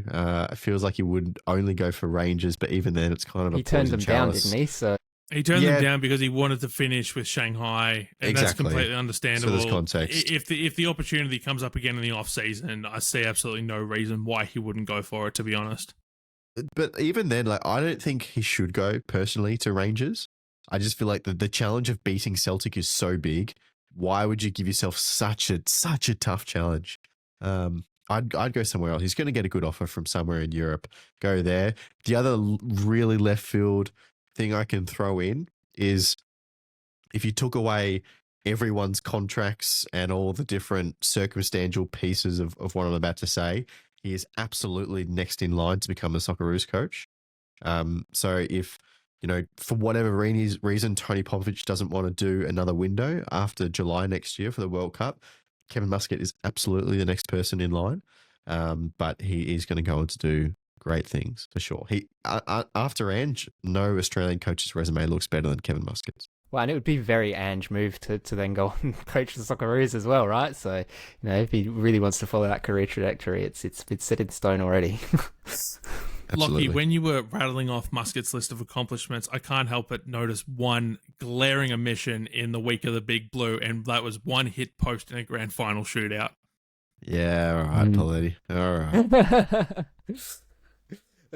It feels like he would only go for Rangers, but even then, it's kind of he turned them down, didn't he? So. He turned them down because he wanted to finish with Shanghai, and that's completely understandable. So there's context. If the opportunity comes up again in the off season, I see absolutely no reason why he wouldn't go for it, to be honest. But even then, I don't think he should go personally to Rangers. I just feel like the challenge of beating Celtic is so big. Why would you give yourself such a tough challenge? I'd go somewhere else. He's going to get a good offer from somewhere in Europe. Go there. The other really left field thing I can throw in is, if you took away everyone's contracts and all the different circumstantial pieces of what I'm about to say, he is absolutely next in line to become a Socceroos coach. So if for whatever reason, Tony Popovich doesn't want to do another window after July next year for the World Cup, Kevin Muscat is absolutely the next person in line. But he is going to go on to do great things for sure. After Ange, no Australian coach's resume looks better than Kevin Muscat's. Well, and it would be very Ange move to then go and coach the Socceroos as well, right? So, if he really wants to follow that career trajectory, it's set in stone already. Absolutely. Lachie, when you were rattling off Muscat's list of accomplishments, I can't help but notice one glaring omission in the week of the Big Blue, and that was one hit post in a grand final shootout. Yeah, all right, Poletti. All right.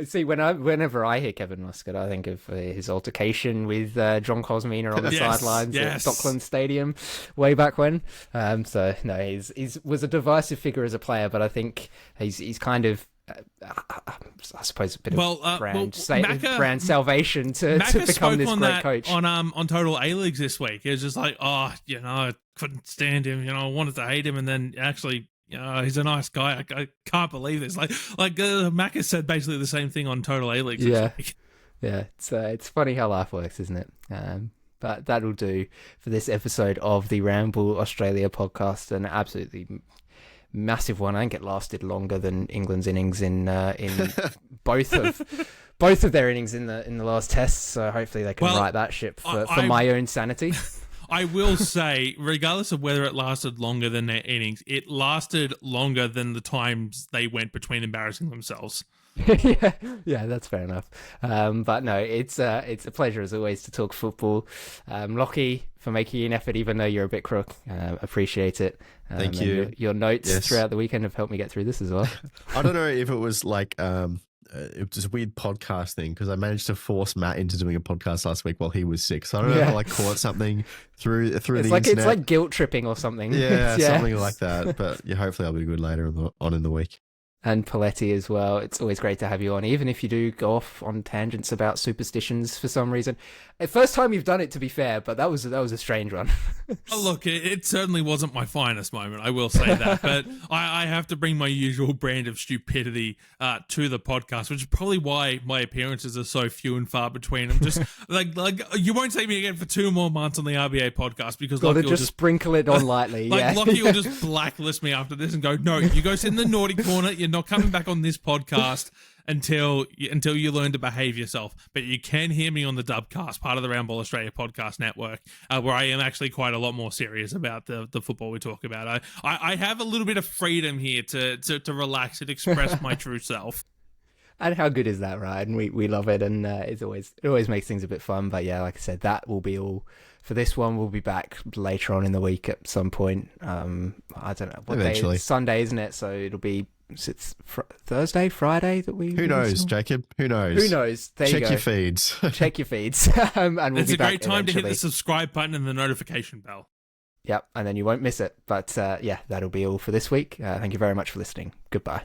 See, whenever I hear Kevin Muscat, I think of his altercation with John Cosmina on the sidelines at Dockland Stadium way back when. So no, he's was a divisive figure as a player, but I think he's kind of, I suppose, a bit of brand salvation to become this great coach. On Total A-Leagues this week, it was just like, I couldn't stand him. I wanted to hate him, and then actually, he's a nice guy. I can't believe this. Like Macca said basically the same thing on Total A-Leagues this week. Yeah. It's funny how life works, isn't it? But that'll do for this episode of the Ramble Australia podcast. An absolutely massive one. I think it lasted longer than England's innings in both of their innings in the last tests. So hopefully they can right that ship for my own sanity. I will say, regardless of whether it lasted longer than their innings, it lasted longer than the times they went between embarrassing themselves. yeah, that's fair enough. But no, it's a pleasure as always to talk football. Lachie, for making an effort, even though you're a bit crook, appreciate it. Thank you. Your notes throughout the weekend have helped me get through this as well. I don't know if it was like it was a weird podcast thing because I managed to force Matt into doing a podcast last week while he was sick. So I don't know if I caught something through the internet. It's like guilt tripping or something. Yeah, something like that. But hopefully I'll be good later on in the week. And Poletti as well. It's always great to have you on, even if you do go off on tangents about superstitions for some reason. First time you've done it, to be fair, but that was a strange one. Look, it certainly wasn't my finest moment, I will say that. But I have to bring my usual brand of stupidity to the podcast, which is probably why my appearances are so few and far between. I'm just like you won't see me again for 2 more months on the RBA podcast because Lachie will just sprinkle it on lightly. Lachie will just blacklist me after this and go, no, you go sit in the naughty corner. You're not coming back on this podcast until you learn to behave yourself. But you can hear me on the Dubcast, part of the Roundball Australia podcast network, where I am actually quite a lot more serious about the football we talk about. I have a little bit of freedom here to relax and express my true self. And how good is that, right? And we love it, and it always makes things a bit fun. But yeah, like I said, that will be all for this one. We'll be back later on in the week at some point. I don't know what day. It's Sunday, isn't it? So it'll be Thursday, Friday that we. Who knows, Jacob? Who knows? Who knows? There you go. Check your feeds. Check your feeds. And we'll it's be a great time eventually. to hit the subscribe button and the notification bell. Yep, and then you won't miss it. But yeah, that'll be all for this week. Thank you very much for listening. Goodbye.